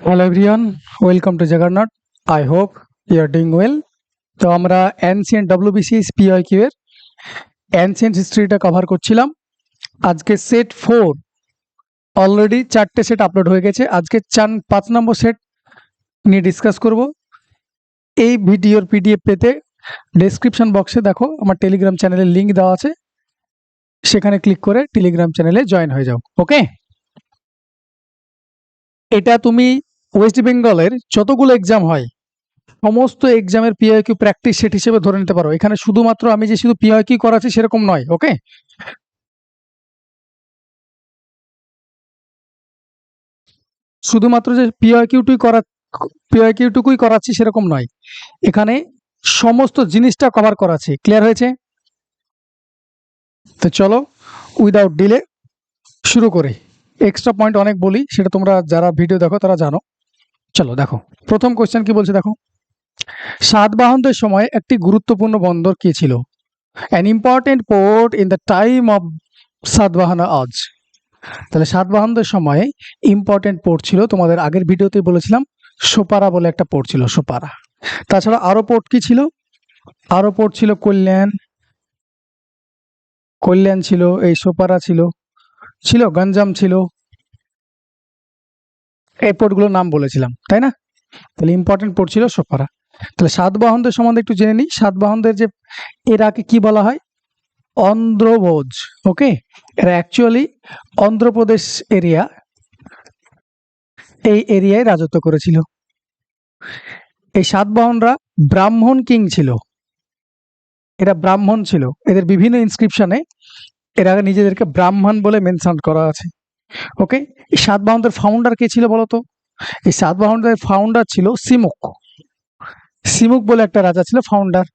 Hello everyone, welcome to Juggernaut. I hope you are doing well. তো আমরা ancient WBCS PYQ এর ancient হিস্ট্রিটা cover করছিলাম। আজকে set 4 already 4টে set upload হয়ে গেছে। আজকে 5 নম্বর সেট নিয়ে ডিসকাস করব। এই ভিডিওর পিডিএফ পেতে ডেসক্রিপশন বক্সে দেখো আমার টেলিগ্রাম চ্যানেলের লিংক দেওয়া আছে, সেখানে ক্লিক করে টেলিগ্রাম চ্যানেলে জয়েন হয়ে যাও। ওকে, এটা তুমি ওয়েস্ট বেঙ্গলের যতগুলো এক্সাম হয় সমস্ত এক্সামের পিওয়াইকিউ প্র্যাকটিস সেট হিসেবে ধরে নিতে পারো। এখানে শুধুমাত্র আমি যে শুধু পিওয়াইকিউ করাচ্ছি সেরকম নয়। ওকে, শুধুমাত্র যে পিওয়াইকিউটুকুই করাচ্ছি সেরকম নয়, এখানে সমস্ত জিনিসটা কভার করাচ্ছি। ক্লিয়ার হয়েছে? তো চলো উইদাউট ডিলে শুরু করি। এক্সট্রা পয়েন্ট অনেক বলি, সেটা তোমরা যারা ভিডিও দেখো তারা জানো। চলো দেখো, প্রথম কোশ্চেন কি বলছে দেখো। সাতবাহনদের সময় একটি গুরুত্বপূর্ণ বন্দর কি ছিল? An important port in the time of Satavahana আজ। তাহলে সাতবাহনদের সময় ইম্পর্টেন্ট পোর্ট ছিল, তোমাদের আগের ভিডিওতেই বলেছিলাম, সোপারা বলে একটা পোর্ট ছিল, সোপারা। তাছাড়া আরো পোর্ট কি ছিল? আরো পোর্ট ছিল কল্যাণ ছিল, এই সোপারা ছিল গঞ্জাম ছিল। এই পোর্টগুলোর নাম বলেছিলাম, তাই না? তাহলে ইম্পর্টেন্ট পোর্ট ছিল সোপারা। তাহলে সাতবাহনদের সম্বন্ধে একটু জেনে নিই। সাতবাহনদের যে এরাকে কি বলা হয়? অন্ধ্রভোজ। ওকে, এরা অ্যাকচুয়ালি অন্ধ্রপ্রদেশ এরিয়া, এই এরিয়ায় রাজত্ব করেছিল। এই সাতবাহনরা ব্রাহ্মণ কিং ছিল, এরা ব্রাহ্মণ ছিল। এদের বিভিন্ন ইনস্ক্রিপশনে এরা নিজেদেরকে ব্রাহ্মণ বলে মেনশন করা আছে। ওকে, এই সাতবাহনদের ফাউন্ডার কে ছিল বলতো? এই সাতবাহনদের ফাউন্ডার ছিল সিমুক বলে একটা রাজা ছিল, ফাউন্ডার।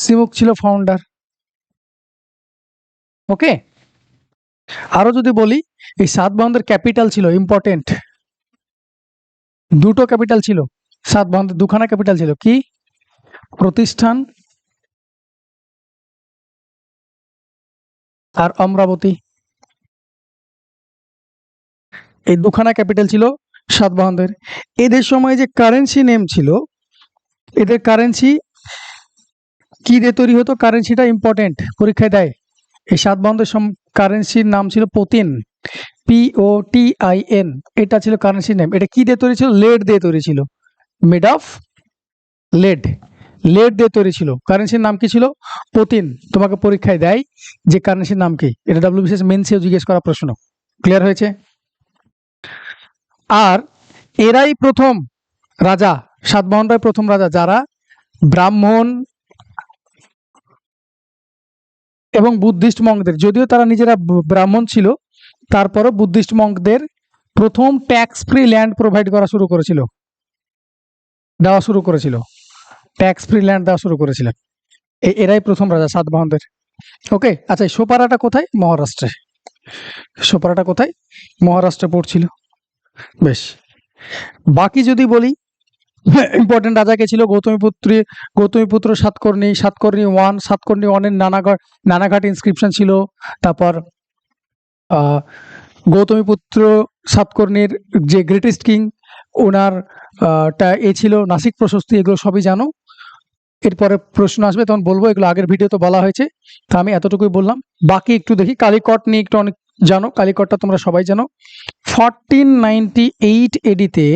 সিমুক ছিল ফাউন্ডার। ওকে, আরো যদি বলি, এই সাতবাহনদের ক্যাপিটাল ছিল ইম্পর্টেন্ট, দুটো ক্যাপিটাল ছিল সাতবাহনদের, দুখানা ক্যাপিটাল ছিল। কি? প্রতিষ্ঠান আর অমরাবতী, এই দুখানা ক্যাপিটাল ছিল সাতবাহনদের। এদের সময় যে কারেন্সি নেম ছিল, এদের কারেন্সি কি দিয়ে তৈরি হতো? কারেন্সিটা ইম্পর্টেন্ট, পরীক্ষায় দেয়। এই সাতবাহনদের কারেন্সির নাম ছিল পতিন, POTIN। এটা ছিল কারেন্সি নেম। এটা কি দিয়ে তৈরি ছিল? লেড দিয়ে তৈরি ছিল, মেড অফ লেড। লেড দিয়ে তৈরি ছিল। কারেন্সির নাম কি ছিল? পতিন। তোমাকে পরীক্ষায় দেয় যে কারেন্সির নাম কি, এটা WBCS মেন্সেও জিজ্ঞেস করা প্রশ্ন। ক্লিয়ার হয়েছে? আর এরাই প্রথম রাজা, সাতবাহনরাই প্রথম রাজা যারা ব্রাহ্মণ এবং বুদ্ধিস্ট মঙ্কদের, যদিও তারা নিজেরা ব্রাহ্মণ ছিল, তারপরও বুদ্ধিস্ট মঙ্কদের প্রথম ট্যাক্স ফ্রি ল্যান্ড প্রোভাইড করা শুরু করেছিল, দেওয়া শুরু করেছিল, ট্যাক্স ফ্রি ল্যান্ড দেওয়া শুরু করেছিলেন। এরাই প্রথম রাজা সাতবাহনদের। ওকে, আচ্ছা, সোপারাটা কোথায়? মহারাষ্ট্রে। সোপারাটা কোথায়? মহারাষ্ট্রে পড়ছিল। বেশ, বাকি যদি বলি, ইম্পর্টেন্ট রাজা কে ছিল? গৌতমীপুত্র সাতকর্ণী, সাতকর্ণী ওয়ানের নানাঘাট ইনস্ক্রিপশন ছিল। তারপর গৌতমীপুত্র সাতকর্ণীর যে গ্রেটেস্ট কিং, ওনার এ ছিল নাসিক প্রশস্তি। এগুলো সবই জানো। এরপরে প্রশ্ন আসবে তখন বলবো, এগুলো আগের ভিডিওতে বলা হয়েছে, তা আমি এতটুকুই বললাম। বাকি একটু দেখি, কালিকট নিয়ে একটু অনেক জানো, কালিকটটা তোমরা সবাই জানো। 1498 AD-তে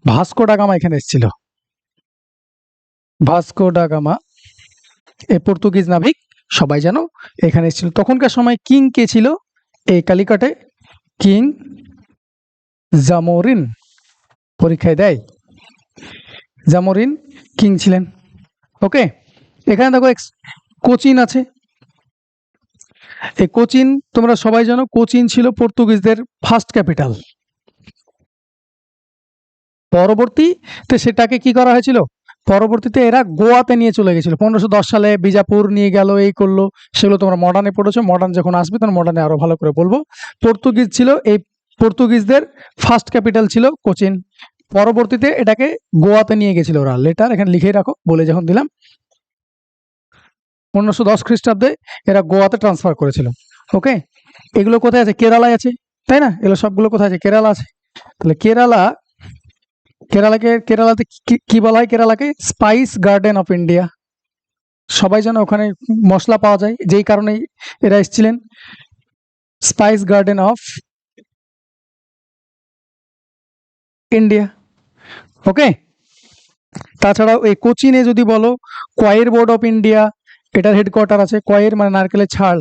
ভাস্কো ডা গামা এখানে এসেছিল। ভাস্কো ডা গামা, এই পর্তুগিজ নাবিক, সবাই জানো, এখানে এসেছিল। তখনকার সময় কিং কে ছিল এই কালিকটে? কিং জামোরিন। পরীক্ষায় দেয়, জামোরিন কিং ছিলেন। ওকে, এখানে দেখো কোচিন আছে। এই কোচিন তোমরা সবাই জানো, কোচিন ছিল পর্তুগিজদের ফার্স্ট ক্যাপিটাল। পরবর্তীতে সেটাকে কি করা হয়েছিল? পরবর্তীতে এরা গোয়াতে নিয়ে চলে গেছিল। 1510 সালে বিজাপুর নিয়ে গেল, এই করলো, সেগুলো তোমরা মডার্নে পড়েছো। মডার্ন যখন আসবে তখন মডার্নে আরো ভালো করে বলবো। পর্তুগিজ ছিল, এই পর্তুগিজদের ফার্স্ট ক্যাপিটাল ছিল কোচিন। পরবর্তীতে এটাকে গোয়াতে নিয়ে গেছিল ওরা। লেটার এখানে লিখে রাখো, বলে যখন দিলাম, 1510 খ্রিস্টাব্দে এরা গোয়াতে ট্রান্সফার করেছিল। ওকে, এগুলো কোথায় আছে? কেরালায় আছে, তাই না? এগুলো সবগুলো কোথায় আছে? কেরালা আছে। তাহলে কেরালাতে কি বলা হয়? কেরালাকে স্পাইস গার্ডেন অফ ইন্ডিয়া। সবাই যেন ওখানে মশলা পাওয়া যায়, যেই কারণে এরা এসেছিলেন। Spice garden of India. Okay. তাছাড়াও এই কোচিনে যদি বলো, কয়ের বোর্ড অফ ইন্ডিয়া, এটার হেডকোয়ার্টার আছে। কয়ের মানে নারকেলের ছাল,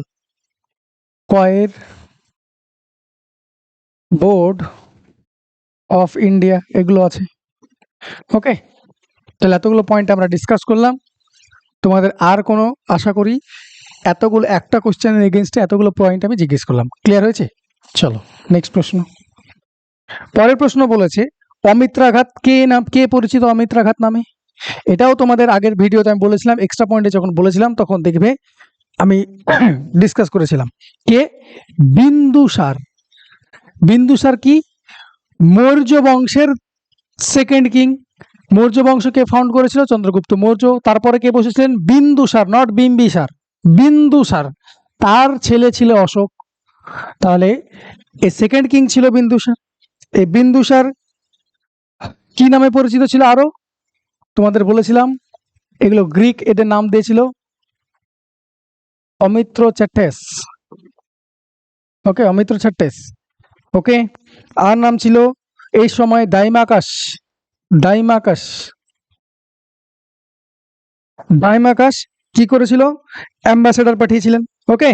কয়ের বোর্ড অফ ইন্ডিয়া এগুলো আছে। ওকে, তাহলে এতগুলো পয়েন্ট আমরা ডিসকাস করলাম। তোমাদের আর কোনো, আশা করি এতগুলো একটা কোশ্চেনের এগেনস্টে এতগুলো পয়েন্ট আমি জিজ্ঞেস করলাম। ক্লিয়ার হয়েছে? চলো নেক্সট প্রশ্ন। পরের প্রশ্ন বলেছে, অমিত্রাঘাত কে পরিচিত অমিত্রাঘাত নামে? এটাও তোমাদের আগের ভিডিওতে আমি বলেছিলাম, এক্সট্রা পয়েন্টে যখন বলেছিলাম তখন দেখবে আমি ডিসকাস করেছিলাম। কে? বিন্দুসার। বিন্দুসার কি? মৌর্য বংশের সেকেন্ড কিং। মৌর্য বংশকে ফাউন্ড করেছিল চন্দ্রগুপ্ত মৌর্য। তারপরে কে বসেছিলেন? বিন্দুসার, নট বিম্বিসার, বিন্দুসার। তার ছেলে ছিল অশোক। তাহলে এই সেকেন্ড কিং ছিল বিন্দুসার। এই বিন্দুসার কি নামে পরিচিত ছিল? আরো তোমাদের বলেছিলাম, এগুলো গ্রিক এদের নাম দিয়েছিল অমিত্রচ্যাটেস। ওকে, অমিত্রচ্যাটেস। ওকে, আর নাম ছিল এই সময় ডাইমাকাস। ডাইমাকাস। ডাইমাকাস কি করেছিল? অ্যাম্বাসেডর পাঠিয়েছিলেন। ওকে,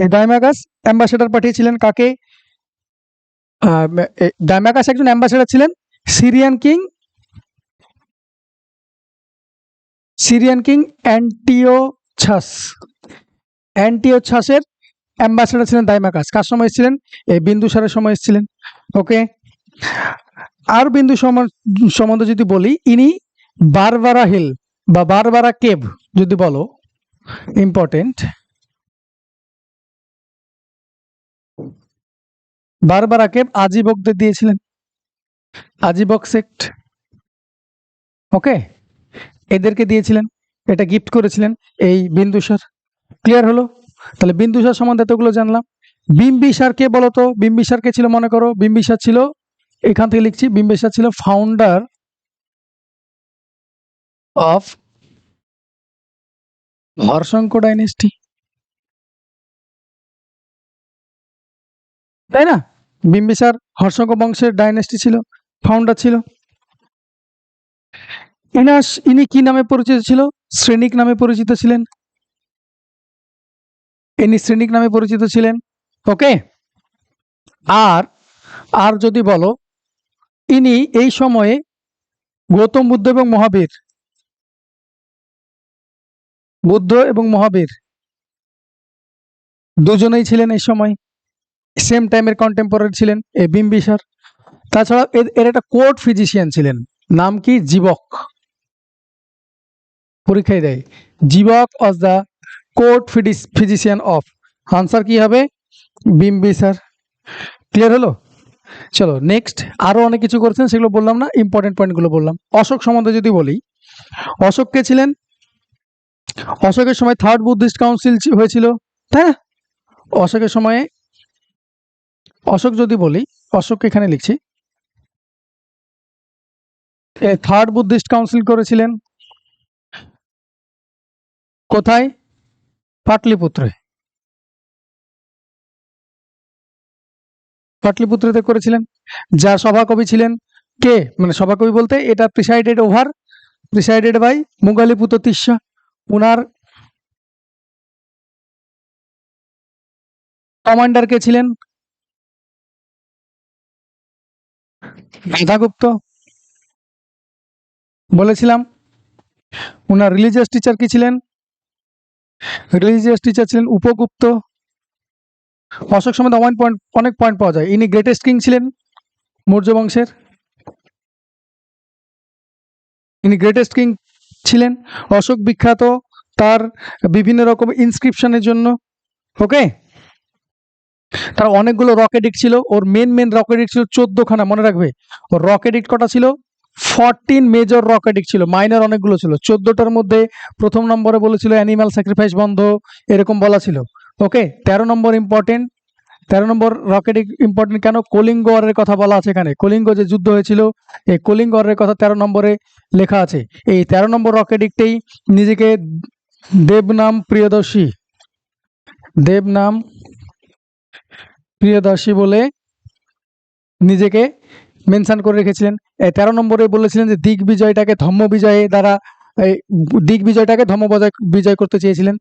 এই ডাইমাকাস অ্যাম্বাসেডর পাঠিয়েছিলেন কাকে? ডাইমাকাস একজন অ্যাম্বাসেডর ছিলেন সিরিয়ান কিং অ্যান্টিওছাস। অ্যান্টিওছাসের অ্যাম্বাসেডর ছিলেন ডাইমাকাস। কার সময় এসেছিলেন? এই বিন্দুসারের সময় এসেছিলেন। ওকে, আর বিন্দু সম্বন্ধে যদি বলি, ইনি বারবারা হিল বা বারবারা কেভ যদি বলো, ইম্পর্টেন্ট। বারবারা কেভ আজীবকদের দিয়েছিলেন, আজীবক সেক্ট। ওকে, এদেরকে দিয়েছিলেন, এটা গিফট করেছিলেন এই বিন্দুসার। ক্লিয়ার হলো? তাহলে বিন্দুসার সম্বন্ধে এতগুলো জানলাম। বিম্বিসার কে বলতো? বিম্বিসার কে ছিল মনে করো? বিম্বিসার ছিল, এখান থেকে লিখছি, বিম্বিসার ছিল ফাউন্ডার অফ হর্ষঙ্ক ডাইনেস্টি, তাই না? বিম্বিসার হর্ষঙ্ক বংশের ডাইনেস্টি ছিল, ফাউন্ডার ছিল। ইনি কি নামে পরিচিত ছিল? শ্রেণিক নামে পরিচিত ছিলেন। ইনি শ্রেণিক নামে পরিচিত ছিলেন। ওকে, আর যদি বলো, ইনি এই সময়ে গৌতম বুদ্ধ এবং মহাবীর দুজনেই ছিলেন এই সময়, সেম টাইমের কন্টেম্পোরারি ছিলেন এই বিম্বিসার। তাছাড়া এর একটা কোর্ট ফিজিশিয়ান ছিলেন, নাম কি? জীবক। পরীক্ষায় দেয়, Jivaka was the court physician of. Answer কি হবে? বিম্বিসার। ক্লিয়ার হলো? চলো নেক্সট। আরো অনেক কিছু করেছেন, সেগুলো বললাম না, ইম্পর্টেন্ট পয়েন্টগুলো বললাম। অশোক সম্বন্ধে যদি বলি, অশোক কে ছিলেন? অশোকের সময় থার্ড বুদ্ধিস্ট কাউন্সিল হয়েছিল, তাই না? অশোকের সময়ে, অশোক যদি বলি, অশোক এখানে লিখছি, থার্ড বুদ্ধিস্ট কাউন্সিল করেছিলেন কোথায়? পাটলিপুত্রে। পাটলিপুত্রতে করেছিলেন। যার সভাকবি ছিলেন কে? মানে সভাকবি বলতে এটা প্রিসাইডেড বাই মুগালিপুত্র তিস্সা। উনার কমান্ডার কে ছিলেন? রাধাগুপ্ত। বলেছিলাম। উনার রিলিজিয়াস টিচার কি ছিলেন? রিলিজিয়াস টিচার ছিলেন উপগুপ্ত। অশোক সম্বন্ধে অনেক পয়েন্ট পাওয়া যায়। ইনি গ্রেটেস্ট কিং ছিলেন মৌর্য বংশের, ইনি গ্রেটেস্ট কিং ছিলেন। অশোক বিখ্যাত তার বিভিন্ন রকম ইনস্ক্রিপশনের জন্য। ওকে, তার অনেকগুলো রকেট ছিল, ওর মেন রকেট ছিল 14খানা, মনে রাখবে। ওর রকেট কটা ছিল? 14 মেজর রকেট ছিল, মাইনর অনেকগুলো ছিল। 14টার মধ্যে প্রথম নম্বরে বলেছিল অ্যানিমাল স্যাক্রিফাইস বন্ধ, এরকম বলা ছিল। ওকে, 13 নম্বর ইম্পর্টেন্ট। 13 নম্বর রকেট ইম্পর্টেন্ট কেন? কলিঙ্গ ওয়ারের কথা বলা আছে এখানে। কলিঙ্গ যে যুদ্ধ হয়েছিল, এই কলিঙ্গ ওয়ারের কথা 13 নম্বরে লেখা আছে। এই 13 নম্বর রকেটটিই নিজেকে দেবনাম প্রিয়দর্শী, দেবনাম প্রিয়দর্শী বলে নিজেকে মেনশন করে রেখেছিলেন। 13 নম্বরে বলেছিলেন যে দিগ্বিজয়টাকে ধম্ম বিজয়ে দ্বারা, এই দিগ্বিজয়টাকে ধম্ম বিজয় করতে চেয়েছিলেন।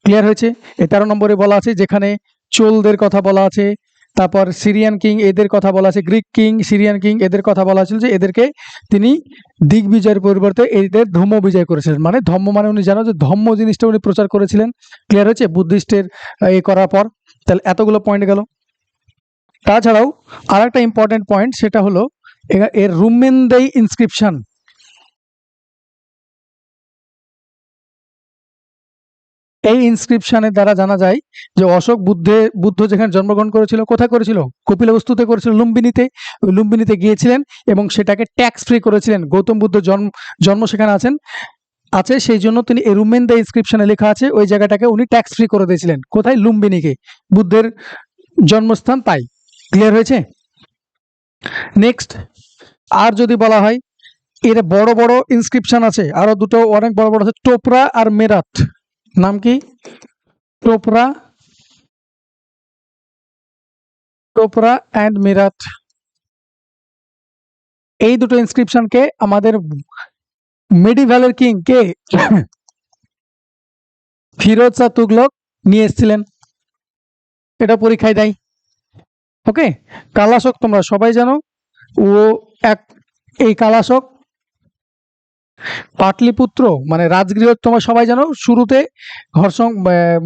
ক্লিয়ার হয়েছে? 13 নম্বরে বলা আছে যেখানে চোলদের কথা বলা আছে, তারপর সিরিয়ান কিং এদের কথা বলা আছে, গ্রিক কিং, সিরিয়ান কিং এদের কথা বলা ছিল যে এদেরকে তিনি দিগ্বিজয়ের পরিবর্তে এদের ধম্ম বিজয় করেছিলেন। মানে ধম্ম মানে উনি জানো যে ধম্ম জিনিসটা উনি প্রচার করেছিলেন। ক্লিয়ার হয়েছে? বুদ্ধিস্টের এ করার পর। তাহলে এতগুলো পয়েন্ট গেল। তাছাড়াও আর একটা ইম্পর্টেন্ট পয়েন্ট, সেটা হলো এর রুমেনদেই ইনস্ক্রিপশন। এই ইনস্ক্রিপশনের দ্বারা জানা যায় যে অশোক বুদ্ধ যেখানে জন্মগ্রহণ করেছিল, কোথায় করেছিল? কপিলবস্তুতে করেছিল, লুম্বিনীতে। ওই লুম্বিনীতে গিয়েছিলেন এবং সেটাকে ট্যাক্স ফ্রি করেছিলেন। গৌতম বুদ্ধ জন্ম সেখানে আছে, সেই জন্য তিনি এই রুমেন দ্য ইনস্ক্রিপশনে লেখা আছে ওই জায়গাটাকে উনি ট্যাক্স ফ্রি করে দিয়েছিলেন। কোথায়? লুম্বিনীকে, বুদ্ধের জন্মস্থান। তাই ক্লিয়ার হয়েছে? নেক্সট, আর যদি বলা হয় এর বড় বড় ইনস্ক্রিপশন আছে, আরো দুটো অনেক বড় বড় আছে, টোপরা আর মেরাট। নাম কি? টোপরা অ্যান্ড মেরাট। এই দুটো ইনস্ক্রিপশনকে আমাদের মেডিভ্যালের কিং কে ফিরোজ শাহ তুগলক নিয়ে এসেছিলেন। এটা পরীক্ষায় দেয়। ওকে, কালাশোক তোমরা সবাই জানো, ও এই কালাশোক পাটলিপুত্র মানে রাজগৃহ, তোমরা সবাই জানো শুরুতে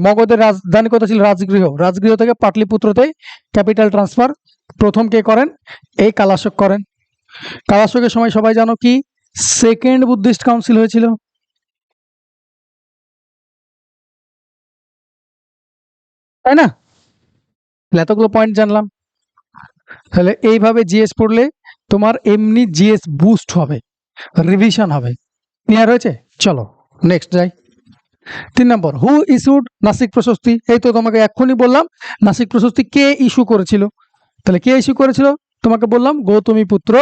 মগধের রাজধানী কথা ছিল রাজগৃহ থেকে পাটলিপুত্রতে ক্যাপিটাল ট্রান্সফার প্রথম কে করেন? এই কালাশোক করেন। কালাশোকের সময় সবাই জানো কি সেকেন্ড বুদ্ধিস্ট কাউন্সিল হয়েছিল, তাই না? এতগুলো পয়েন্ট জানলাম। তাহলে এইভাবে জিএস পড়লে তোমার এমনি জিএস বুস্ট হবে, রিভিশন হবে। ক্লিয়ার হয়েছে? চলো নেক্সট যাই। 3 নম্বর, হু ইস্যুড নাসিক প্রশস্তি। এই তো তোমাকে এক্ষুনি বললাম নাসিক প্রশস্তি কে ইস্যু করেছিল। তাহলে কে ইস্যু করেছিল? তোমাকে বললাম গৌতমী পুত্র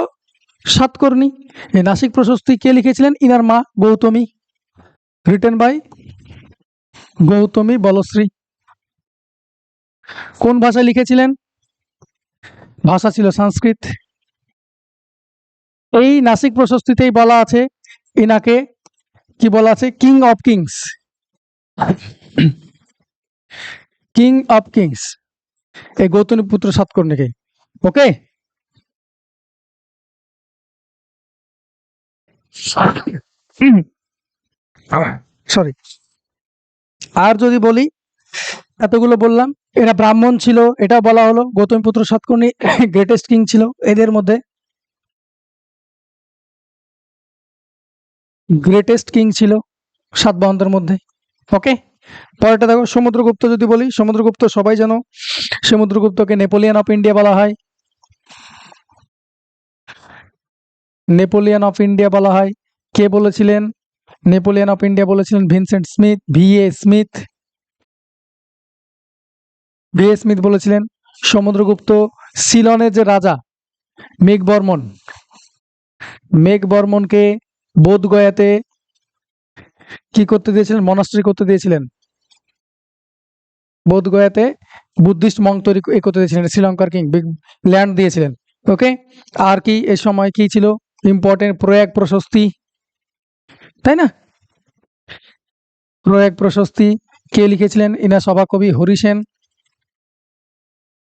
সাতকর্ণী। এই নাসিক প্রশস্তি কে লিখেছিলেন? ইনার মা গৌতমী। Written by Gautami Balashri. কোন ভাষায় লিখেছিলেন? ভাষা ছিল সংস্কৃত। এই নাসিক প্রশস্তিতেই বলা আছে ইনাকে কি বলা আছে? King of kings, king of kings, এই গৌতমী পুত্র সাতকর্ণীকে। ওকে, সরি। আর যদি বলি, এতগুলো বললাম, এরা ব্রাহ্মণ ছিল, এটা বলা হলো। গৌতমপুত্র সাতকর্ণী গ্রেটেস্ট কিং ছিল এদের মধ্যে, গ্রেটেস্ট কিং ছিল সাতবাহনদের মধ্যে। ওকে, পরেরটা দেখো সমুদ্রগুপ্ত। যদি বলি সমুদ্রগুপ্ত সবাই জানো, সমুদ্রগুপ্তকে নেপোলিয়ান অফ ইন্ডিয়া বলা হয়। নেপোলিয়ান অফ ইন্ডিয়া বলা হয়। কে বলেছিলেন নেপোলিয়ান অফ ইন্ডিয়া? বলেছিলেন ভিনসেন্ট স্মিথ, ভিএ স্মিথ বলেছিলেন। সমুদ্রগুপ্ত সিলনের যে রাজা মেঘবর্মনকে বোধগয়াতে কি করতে দিয়েছিলেন? মনাস্ট্রি করতে দিয়েছিলেন। বোধগয়াতে বুদ্ধিস্ট মঙ্ক তৈরি করতে দিয়েছিলেন। শ্রীলঙ্কার কিং বিগ ল্যান্ড দিয়েছিলেন। ওকে, আর কি এ সময় কি ছিল ইম্পর্টেন্ট? প্রয়াগ প্রশস্তি, তাই না? প্রয়াগ প্রশস্তি কে লিখেছিলেন? ইনা সভাকবি হরিসেন।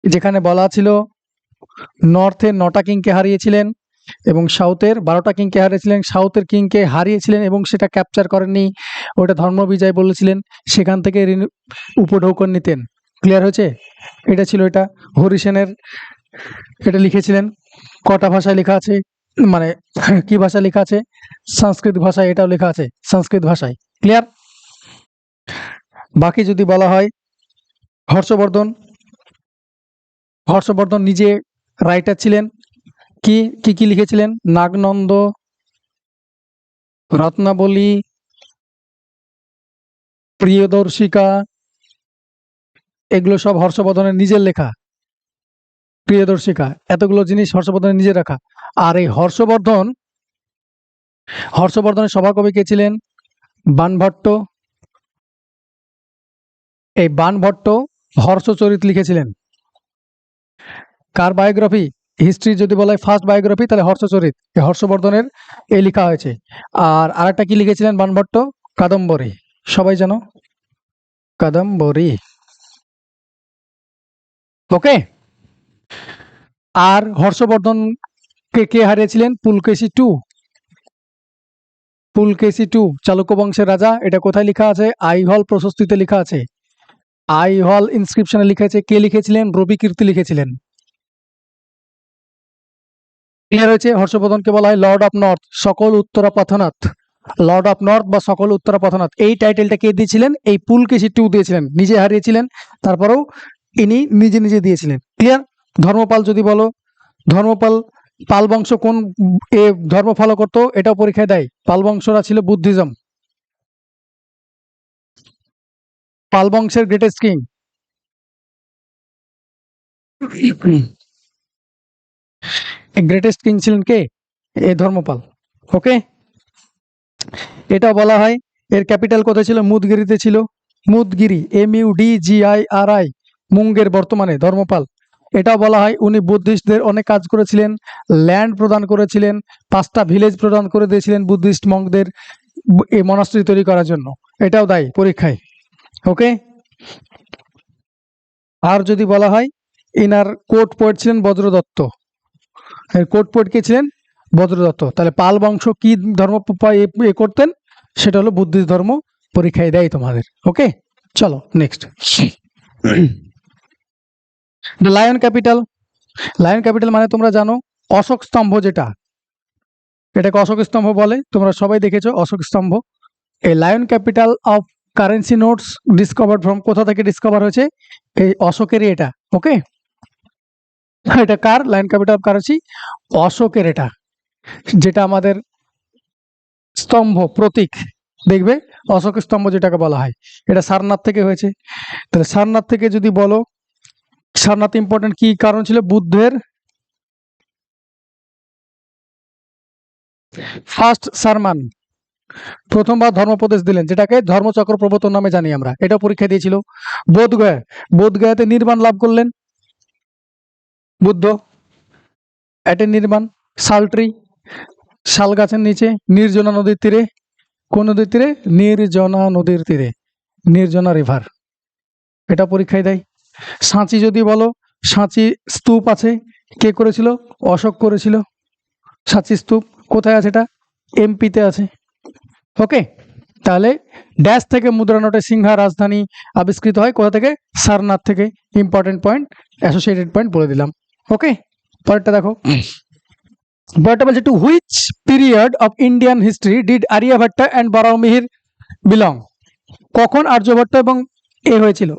যেখানে বলা ছিল নর্থের 9টা কিংকে হারিয়েছিলেন এবং সাউথের 12টা কিংকে হারিয়েছিলেন। সাউথের কিংকে হারিয়েছিলেন এবং সেটা ক্যাপচার করেননি, ওটা ধর্ম বিজয় বলেছিলেন। সেখান থেকে উপঢৌকন নিতেন। ক্লিয়ার হয়েছে? এটা ছিল এটা হরিসেনের, এটা লিখেছিলেন। কটা ভাষায় লেখা আছে? মানে কি ভাষায় লেখা আছে? সংস্কৃত ভাষায় এটাও লেখা আছে, সংস্কৃত ভাষায়। ক্লিয়ার? বাকি যদি বলা হয় হর্ষবর্ধন নিজে রাইটার ছিলেন। কি কি কি লিখেছিলেন? নাগনন্দ, রত্নাবলী, প্রিয়দর্শিকা, এগুলো সব হর্ষবর্ধনের নিজের লেখা। প্রিয়দর্শিকা, এতগুলো জিনিস হর্ষবর্ধনের নিজে রাখা। আর এই হর্ষবর্ধনের সভাকবি কে ছিলেন? বাণভট্ট। এই বাণভট্ট হর্ষচরিত লিখেছিলেন। কার বায়োগ্রাফি? হিস্ট্রি যদি বলা হয় ফার্স্ট বায়োগ্রাফি, তাহলে হর্ষচরিত, এই হর্ষবর্ধনের এই লেখা হয়েছে। আর আরেকটা কি লিখেছিলেন বাণভট্ট? কাদম্বরী। সবাই জানো কাদম্বরী। ওকে। আর হর্ষবর্ধন কে কে হারিয়েছিলেন? পুলকেশী টু। পুলকেশী টু চালুক্য বংশের রাজা। এটা কোথায় লেখা আছে? আইহল প্রশস্তিতে লেখা আছে। আইহল ইনস্ক্রিপশনে লেখা আছে। কে লিখেছিলেন? রবি কীর্তি লিখেছিলেন। ক্লিয়ার হয়েছে? হর্ষবর্ধনকে বলা হয় লর্ড অফ নর্থ, সকল উত্তরা পথনাথ। লর্ড অফ নর্থ বা সকল উত্তরা পথনাথ, এই টাইটেলটা কে দিয়েছিলেন? এই পুলকেশী টু দিয়েছিলেন। নিজে হারিয়েছিলেন, তারপরেও ইনি নিজে নিজে দিয়েছিলেন। ক্লিয়ার? ধর্মপাল যদি বলো, ধর্মপাল পাল বংশ কোন ধর্ম ফলো করতো? এটাও পরীক্ষায় দেয়। পাল বংশরা ছিল বুদ্ধিজম। পাল বংশের গ্রেটেস্ট কিং গ্রেটেস্ট কিং ছিলেন কে? এ ধর্মপাল। ওকে। এটা বলা হয় এর ক্যাপিটাল কোথায় ছিল? মুদগিরিতে ছিল। মুদগিরি, MUDGIRI, মুঙ্গের বর্তমানে ধর্মপাল। এটা বলা হয় উনি বুদ্ধিস্টদের অনেক কাজ করেছিলেন, ল্যান্ড প্রদান করেছিলেন, 5টা ভিলেজ প্রদান করে দিয়েছিলেন বুদ্ধিস্ট মঙ্কদের এই মনাস্ট্রি তৈরি করার জন্য। এটাও দেয় পরীক্ষায়। ওকে। আর যদি বলা হয় ইনার কোর্ট পোয়েট ছিলেন বজ্রদত্ত। কোর্ট পোয়েট কে ছিলেন? বজ্রদত্ত। তাহলে পাল বংশ কি ধর্ম করতেন? সেটা হলো বুদ্ধিস্ট ধর্ম। পরীক্ষায় দেয় তোমাদের। ওকে, চলো next. Lion capital. Lion capital মানে তোমরা জানো অশোক স্তম্ভ, যেটা এটাকে অশোক স্তম্ভ বলে, তোমরা সবাই দেখেছো অশোক স্তম্ভ। এই lion capital of currency notes discovered from, কোথা থেকে ডিসকভার হয়েছে? এই অশোকেরই এটা। ওকে, এটা কার? লায়ন ক্যাপিটাল অফ কারেন্সি অশোকের। এটা যেটা আমাদের স্তম্ভ প্রতীক, দেখবে অশোক স্তম্ভ যেটাকে বলা হয়, এটা সারনাথ থেকে হয়েছে। তাহলে সারনাথ থেকে যদি বলো, সারনাথ ইম্পর্টেন্ট কি কারণ ছিল? বুদ্ধের ফার্স্ট সারমান, প্রথমবার ধর্মোপদেশ দিলেন, যেটাকে ধর্মচক্র প্রবর্তন নামে জানি আমরা। এটা পরীক্ষা দিয়েছিল। বোধগয়া, বোধগয়াতে নির্বাণ লাভ করলেন বুদ্ধ। এটা নির্বাণ। শালট্রি, শাল গাছের নিচে নির্জনা নদীর তীরে। কোন নদীর তীরে? নির্জনা নদীর তীরে, নির্জনা রিভার। এটা পরীক্ষায় দেয়। সাঁচি যদি বলো, সাঁচি স্তূপ আছে, কে করেছিল? অশোক করেছিল। সাঁচি স্তূপ কোথায় আছে? এটা MP-তে আছে। ওকে, তাহলে ড্যাশ থেকে মুদ্রা নোটে সিংহা রাজধানী আবিষ্কৃত হয়, কোথা থেকে? সারনাথ থেকে। ইম্পর্টেন্ট পয়েন্ট, অ্যাসোসিয়েটেড পয়েন্ট বলে দিলাম। ওকে, পরেরটা দেখো। পরেরটা বলছে to which period of Indian history did Aryabhata and Varahamihira belong? কখন আর্যভট্ট এবং এ হয়েছিল?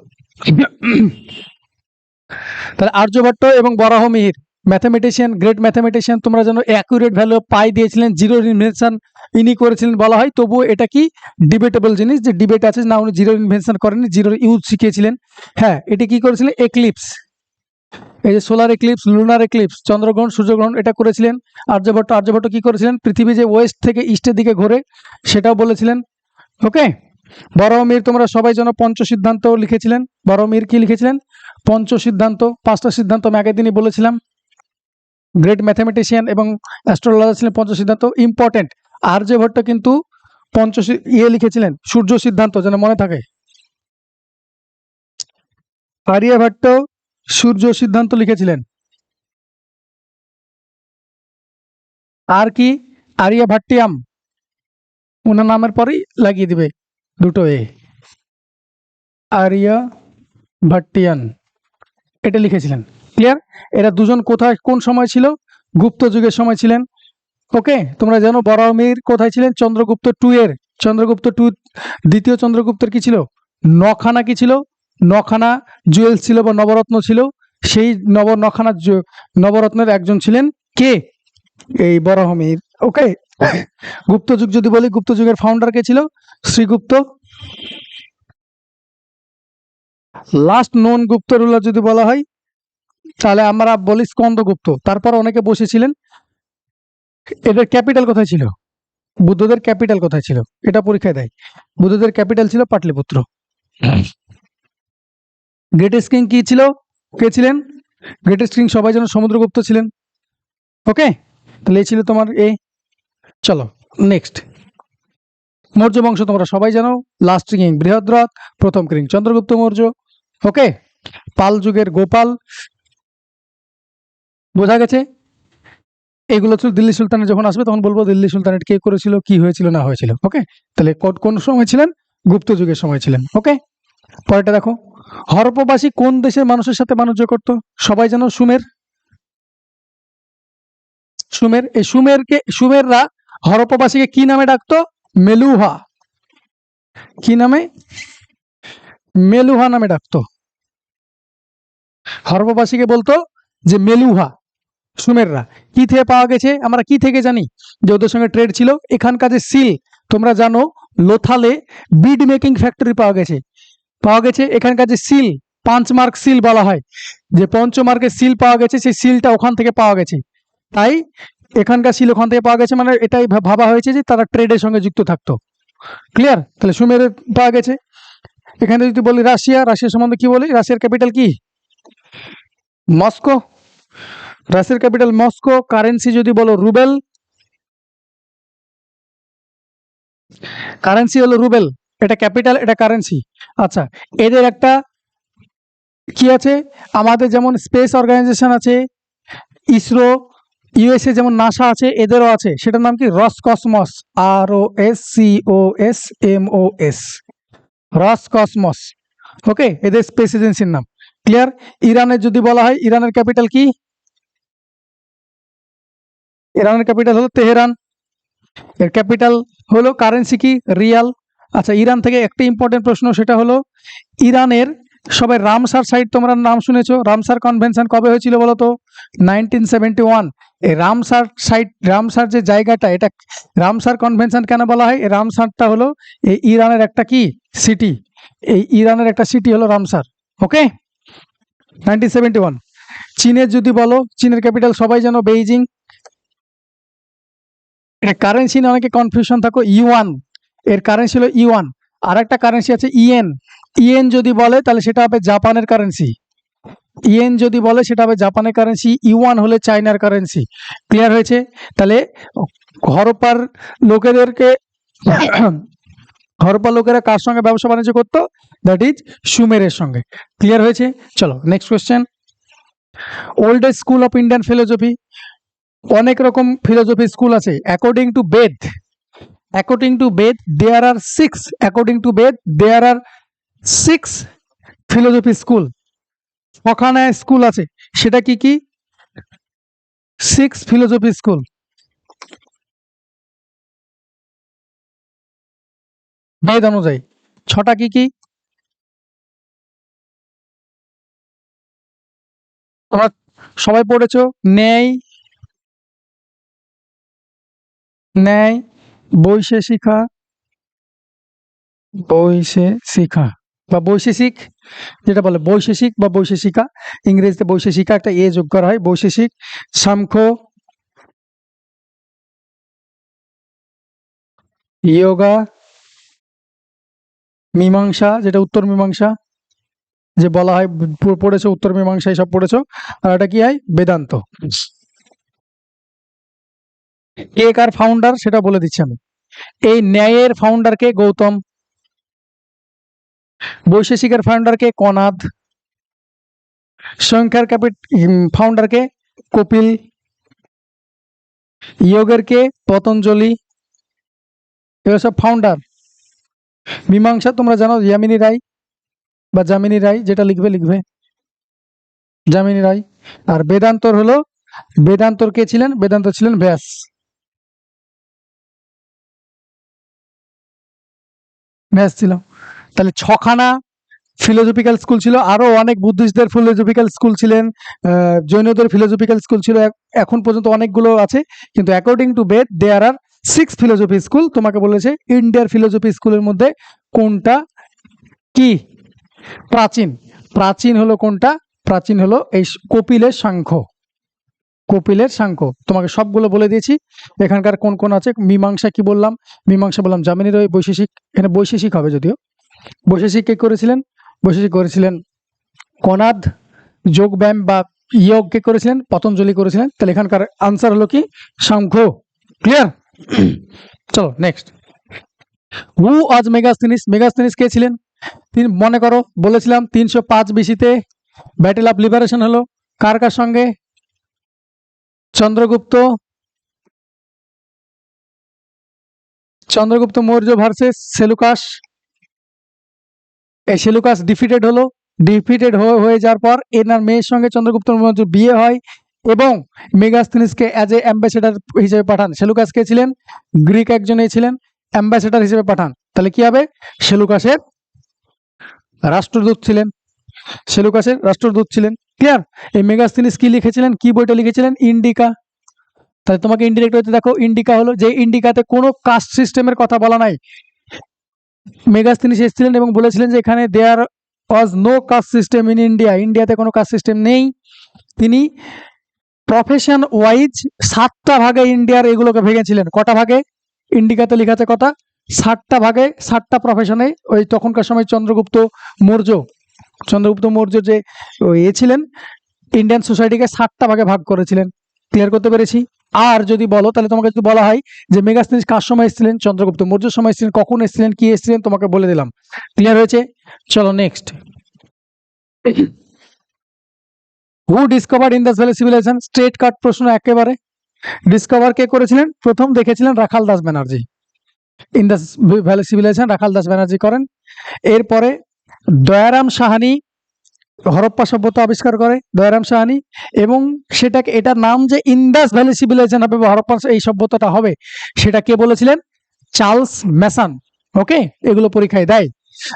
তাহলে আর্যভট্ট এবং বরাহমিহির, ম্যাথামেটিশিয়ান, গ্রেট ম্যাথামেটিশিয়ান, তোমরা জানো অ্যাকুরেট ভ্যালু অফ পাই দিয়েছিলেন, জিরোর ইনভেনশন ইনি করেছিলেন বলা হয়। তবুও এটা কি ডিবেটেবল জিনিস, যে ডিবেট আছে না উনি জিরোর ইনভেনশন করেননি, জিরোর ইউজ শিখিয়েছিলেন। হ্যাঁ, এটি কি করেছিলেন? এক্লিপস, এই যে সোলার এক্লিপস, লুনার এক্লিপস, চন্দ্রগ্রহণ, সূর্যগ্রহণ, এটা করেছিলেন আর্যভট্ট। আর্যভট্ট কি করেছিলেন? পৃথিবী যে ওয়েস্ট থেকে ইস্টের দিকে ঘোরে সেটাও বলেছিলেন। ওকে। বরাহমিহির তোমরা সবাই জানো পঞ্চসিদ্ধান্ত লিখেছিলেন। বরাহমিহির কি লিখেছিলেন? পঞ্চসিদ্ধান্ত, 5টা সিদ্ধান্ত আমি আগের দিনই বলেছিলাম। গ্রেট ম্যাথামেটিশিয়ান এবং অ্যাস্ট্রোলজার ছিলেন। পঞ্চসিদ্ধান্ত ইম্পর্টেন্ট। আর্যভট্ট কিন্তু লিখেছিলেন সূর্য সিদ্ধান্ত, যেন মনে থাকে। আর্যভট্ট সূর্য সিদ্ধান্ত লিখেছিলেন। আর কি? আর্যভট্টিয়াম, ওনার নামের পরেই লাগিয়ে দিবে দুটো এ, আর্যভট্টিয়ান, এটা লিখেছিলেন। ক্লিয়ার? এরা দুজন কোথায় কোন সময় ছিল? গুপ্ত যুগের সময় ছিলেন। ওকে, তোমরা জানো বরাহমিহির কোথায় ছিলেন? চন্দ্রগুপ্ত টু এর, চন্দ্রগুপ্ত টু, দ্বিতীয় চন্দ্রগুপ্তের কি ছিল? নখানা কি ছিল? নখানা জুয়েলস ছিল বা নবরত্ন ছিল। সেই নখানা নবরত্নের একজন ছিলেন কে? এই বরাহমিহির। ওকে। গুপ্ত যুগ যদি বলি, গুপ্ত যুগের ফাউন্ডার কে ছিল? শ্রীগুপ্ত। লাস্ট নন গুপ্ত রুলার যদি বলা হয় তাহলে আমরা বলি স্কন্দগুপ্ত। তারপর অনেকে বসেছিলেন। এদের ক্যাপিটাল কোথায় ছিল? বুদ্ধদের ক্যাপিটাল কোথায় ছিল? এটা পরীক্ষায় দেয়। বুদ্ধদের ক্যাপিটাল ছিল পাটলিপুত্র। গ্রেটেস্ট কিং কি ছিল? কে ছিলেন? গ্রেটেস্ট কিং সবাই যেন সমুদ্রগুপ্ত ছিলেন। ওকে, তাহলে এই ছিল তোমার এ। চলো নেক্সট। মৌর্য বংশ তোমরা সবাই জানো। লাস্ট কিং বৃহদ্রথ, প্রথম কিং চন্দ্রগুপ্ত মৌর্য। ওকে, পাল যুগের গোপাল। বোঝা গেছে? এগুলো ছিল দিল্লি সুলতানের। যখন আসবে তখন বলবো দিল্লি সুলতানেট কে করেছিল, কি হয়েছিল না হয়েছিল। ওকে, তাহলে কোন সময় ছিলেন? গুপ্ত যুগের সময় ছিলেন। ওকে, পরেরটা দেখো। হরপ্পাবাসী কোন দেশের মানুষের সাথে বাণিজ্য করতো? সবাই জানো সুমের। সুমের, এই সুমেররা হরপ্পাবাসীকে কি নামে ডাকতো? মেলুহা। কি নামে? মেলুহা নামে ডাকতো। হরপ্পাবাসীকে বলতো যে মেলুহা। সুমেররা কি থেকে পাওয়া গেছে? আমরা কি থেকে জানি যে ওদের সঙ্গে ট্রেড ছিল? এখানকার যে সিল, তোমরা জানো লোথালে বিড মেকিং ফ্যাক্টরি পাওয়া গেছে। এখানকার যে সিল, 5 মার্ক সিল বলা হয়, যে পঞ্চমার্কের সিল পাওয়া গেছে, সেই সিলটা ওখান থেকে পাওয়া গেছে। তাই এখানকার সিল ওখান থেকে পাওয়া গেছে, মানে এটাই ভাবা হয়েছে যে তারা ট্রেডের সঙ্গে যুক্ত থাকতো। ক্লিয়ার? তাহলে সুমের পাওয়া গেছে। এখানে যদি বলি রাশিয়া সম্বন্ধে কি বলি? রাশিয়ার ক্যাপিটাল কি? মস্কো। রাশিয়ার ক্যাপিটাল মস্কো। কারেন্সি যদি বলো রুবেল। কারেন্সি হলো রুবেল। এটা ক্যাপিটাল, এটা কারেন্সি। আচ্ছা, এদের একটা কি আছে? আমাদের যেমন স্পেস অর্গানাইজেশন আছে, ইসরো, ইউএসএ যেমন নাসা আছে, এদেরও আছে। সেটার নাম কি? রসকসমস। ROSCOSMOS। রসকসমস। ওকে, এদের স্পেস এজেন্সির নাম। ক্লিয়ার? ইরানের যদি বলা হয়, ইরানের ক্যাপিটাল কি? ইরানের ক্যাপিটাল হলো তেহরান। এর ক্যাপিটাল হলো, কারেন্সি কি? রিয়াল। আচ্ছা, ইরান থেকে একটা ইম্পর্টেন্ট প্রশ্ন, সেটা হলো ইরানের সবাই রামসার সাইট তোমরা নাম শুনেছো। রামসার কনভেনশন কবে হয়েছিল বলো তো? 1971। এই রামসার সাইট, রামসার যে জায়গাটা, এটা রামসার কনভেনশন কেন বলা হয়? এই রামসারটা হলো এই ইরানের একটা কি সিটি, এই ইরানের একটা সিটি হলো রামসার। ওকে, 1971। চীনের যদি বলো, চীনের ক্যাপিটাল সবাই জানো বেইজিং। কারেন্সি নিয়ে অনেকে কনফিউশন থাকো। ইউয়ান, এর কারেন্সি হলো ইউয়ান। আর একটা কারেন্সি আছে ইয়েন। ইয়েন যদি বলে তাহলে সেটা হবে জাপানের কারেন্সি। ইয়েন যদি বলে সেটা হবে জাপানের কারেন্সি। ইউয়ান হলে চায়নার কারেন্সি। ক্লিয়ার হয়েছে? তাহলে হরপ্পার লোকেদেরকে হরপ্পা লোকেরা কার সঙ্গে ব্যবসা বাণিজ্য করতো? দ্যাট ইজ সুমেরের সঙ্গে। ক্লিয়ার হয়েছে? চলো next question. Oldest school of Indian philosophy. অনেক রকম ফিলোসফি স্কুল আছে। According to Veda, there are 6, according to Ved, there are 6 philosophy school। ছখানা school আছে, সেটা কি কি? 6 philosophy school। বেদ অনুযায়ী 6টা কি কি? তোমরা সবাই পড়েছো। ন্যায়, বৈশেষিকা বা বৈশেষিক, যেটা বলে বৈশেষিক বা বৈশেষিকা, ইংরেজিতে বৈশেষিকা একটা এ যোগ করা হয়। বৈশেষিক, সাংখ্য, যোগা, মীমাংসা, যেটা উত্তর মীমাংসা, যে বলা হয় পড়েছো উত্তর মীমাংসা, সব পড়েছো। আর এটা কি হয়? বেদান্ত। কে কার ফাউন্ডার সেটা বলে দিচ্ছি আমি। এই ন্যায়ের ফাউন্ডার কে? গৌতম। বৈশেষিকের ফাউন্ডার কে? কনাদ। সংখ্যার ফাউন্ডার কে? কপিল। যোগের কে? পতঞ্জলি। এগুলো সব ফাউন্ডার। মীমাংসা তোমরা জানো যামিনী রায় বা যামিনী রায়, যেটা লিখবে যামিনী রায়। আর বেদান্তর হলো, বেদান্তর কে ছিলেন? বেদান্ত ছিলেন ব্যাস। ছিল। তাহলে 6খানা ফিলোসফিক্যাল স্কুল ছিল। আরো অনেক বুদ্ধিস্টদের ফিলোসফিক্যাল স্কুল ছিলেন, জৈনদের ফিলোসফিক্যাল স্কুল ছিল। এখন পর্যন্ত অনেকগুলো আছে, কিন্তু according to Veda there are 6 philosophy school. তোমাকে বলেছে ইন্ডিয়ার ফিলোসফি স্কুলের মধ্যে কোনটা কি? প্রাচীন। প্রাচীন হলো কোনটা? প্রাচীন হলো এই কপিলের সাংখ্য। কপিলের সাংখ্য তোমাকে সবগুলো বলে দিয়েছি। এখানকার কোন কোন আছে। মীমাংসা কি বললাম? মীমাংসা বললাম যামিনীর ওই বৈশেষিক, এখানে বৈশেষিক হবে যদিও। বৈশেষিক কে করেছিলেন? বৈশেষিক করেছিলেন কনাদ। যোগ ব্যায়াম বা ইয়োগ কে করেছিলেন? পতঞ্জলি করেছিলেন। তাহলে এখানকার আনসার হলো কি? সাংখ্য। ক্লিয়ার? চলো নেক্সট। হু ওয়াজ মেগাস্থিনিস? মেগাস্থিনিস কে ছিলেন? মনে করো বলেছিলাম 305 বিসিতে ব্যাটেল অফ লিবারেশন হলো কার কার সঙ্গে? Chandragupta, Chandragupta Maurya versus Seleucus. এই সেলুকাস ডিফিটেড হলো। ডিফিটেড হয়ে যাওয়ার পর এনার মেয়ের সঙ্গে চন্দ্রগুপ্ত মৌর্য বিয়ে হয় এবং মেগাস্থিনিসকে অ্যাজ এ অ্যাম্বাসেডার হিসেবে পাঠান। সেলুকাস কে ছিলেন? গ্রিক একজনই ছিলেন, অ্যাম্বাসেডার হিসেবে পাঠান। তাহলে কি হবে? সেলুকাসের রাষ্ট্রদূত ছিলেন। সেলুকাসের রাষ্ট্রদূত ছিলেন। ক্লিয়ার? এই মেগাস্থিনিস কি লিখেছিলেন? কি বইটা লিখেছিলেন? ইন্ডিকা। তাহলে তোমাকে ইনডিরেক্ট হতে দেখো, ইন্ডিকা হলো যে ইন্ডিকাতে কোনো কাস্ট সিস্টেমের কথা বলা নাই। মেগাস্থিনিস এসেছিলেন এবং বলেছিলেন যে এখানে there was no caste system in India. ইন্ডিয়াতে কোনো কাস্ট সিস্টেম নেই। তিনি প্রফেশন ওয়াইজ 7টা ভাগে ইন্ডিয়ার এগুলোকে ভেঙেছিলেন। কটা ভাগে? ইন্ডিকাতে লেখা আছে কটা? 7টা ভাগে, 7টা প্রফেশনে। ওই তখনকার সময় চন্দ্রগুপ্ত মৌর্য, চন্দ্রগুপ্ত মৌর্য যে ছিলেন ইন্ডিয়ান সোসাইটিকে 7টা ভাগে ভাগ করেছিলেন। ক্লিয়ার করতে পেরেছি? আর যদি বলো তাহলে তোমাকে যদি বলা হয় যে মেগাস্থিনিস কার সময় এসেছিলেন? চন্দ্রগুপ্ত মৌর্যের সময় এসেছিলেন। কখন এসেছিলেন, কি এসেছিলেন, তোমাকে বলে দিলাম। ক্লিয়ার হয়েছে? চলো next. Who discovered Indus valley civilization? Straight cut প্রশ্ন একেবারে। ডিসকভার কে করেছিলেন? প্রথম দেখেছিলেন রাখাল দাস ব্যানার্জি। ইন্দাস ভ্যালি সিভিলাইজেশন রাখাল দাস ব্যানার্জি করেন। এরপরে দয়ারাম সাহানি হরপ্পা সভ্যতা আবিষ্কার করে, দয়ারাম সাহানি। এবং সেটাকে, এটার নাম যে ইন্দাস ভ্যালি সিভিলাইজেশন হবে বা হরপ্পা এই সভ্যতাটা হবে, সেটা কে বলেছিলেন? Charles Mason. ওকে, এগুলো পরীক্ষায় দেয়।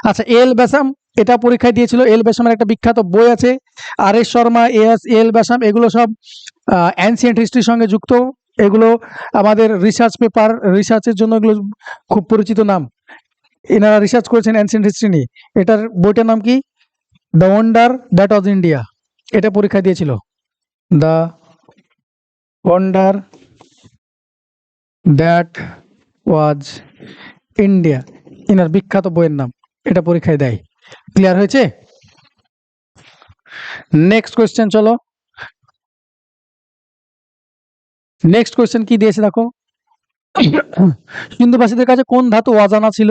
আচ্ছা, এল ব্যাসাম এটা পরীক্ষায় দিয়েছিল। এল ব্যাসামের একটা বিখ্যাত বই আছে, আর এস শর্মা, এল ব্যাসাম, এগুলো সব অ্যানসিয়েন্ট হিস্ট্রির সঙ্গে যুক্ত। এগুলো আমাদের রিসার্চ পেপার, রিসার্চের জন্য এগুলো খুব পরিচিত নাম। এনারা রিসার্চ করেছেন অ্যানসিয়েন্ট হিস্ট্রি নিয়ে। এটার বইটার নাম কি? The wonder that was India. এটা পরীক্ষা দিয়েছিল। The wonder that was India, এনার বিখ্যাত বইয়ের নাম। এটা পরীক্ষায় দেয়। ক্লিয়ার হয়েছে? নেক্সট কোয়েশ্চেন চলো। নেক্সট কোয়েশ্চেন কি দিয়েছে দেখো। সিন্ধুবাসীদের কাছে কোন ধাতু অজানা ছিল?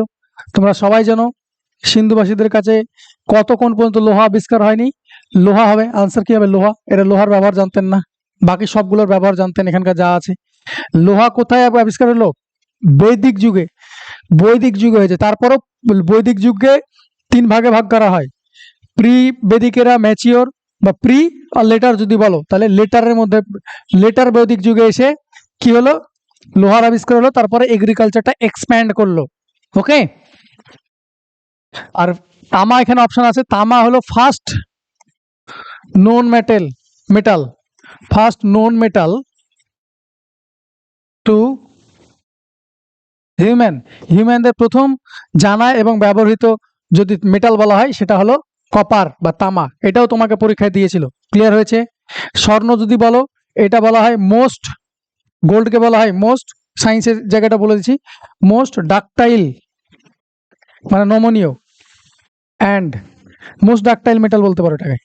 তোমরা সবাই জানো সিন্ধুবাসীদের কাছে কোন পর্যন্ত লোহা আবিষ্কার হয়নি। লোহা হবে। আনসার কি হবে? লোহা। এরা লোহার ব্যবহার জানতেন না, বাকি সবগুলোর ব্যবহার জানতেন। এখানকার যা আছে, লোহা কোথায় আবিষ্কার হলো? বৈদিক যুগে। বৈদিক যুগে হয়েছে। তারপরও বৈদিক যুগে 3 ভাগে ভাগ করা হয়। প্রি বেদিকেরা ম্যাচিওর বা প্রি আর লেটার যদি বলো, তাহলে লেটারের মধ্যে লেটার বৈদিক যুগে এসে কি হলো? লোহার আবিষ্কার হলো। তারপরে এগ্রিকালচারটা এক্সপ্যান্ড করলো। ওকে। আর তামা এখানে অপশন আছে। তামা হলো first known metal, first known metal to হিউম্যানদের প্রথম জানা এবং ব্যবহৃত যদি মেটাল বলা হয় সেটা হলো কপার বা তামা। এটাও তোমাকে পরীক্ষায় দিয়েছিল। ক্লিয়ার হয়েছে? স্বর্ণ যদি বলো, এটা বলা হয় মোস্ট, গোল্ডকে বলা হয় মোস্ট, সায়েন্সের জায়গাটা বলে দিচ্ছি, মোস্ট ডাকটাইল মানে নমনীয়, অ্যান্ড মোস্ট ডাকটাইল মেটাল বলতে পারো এটাকে।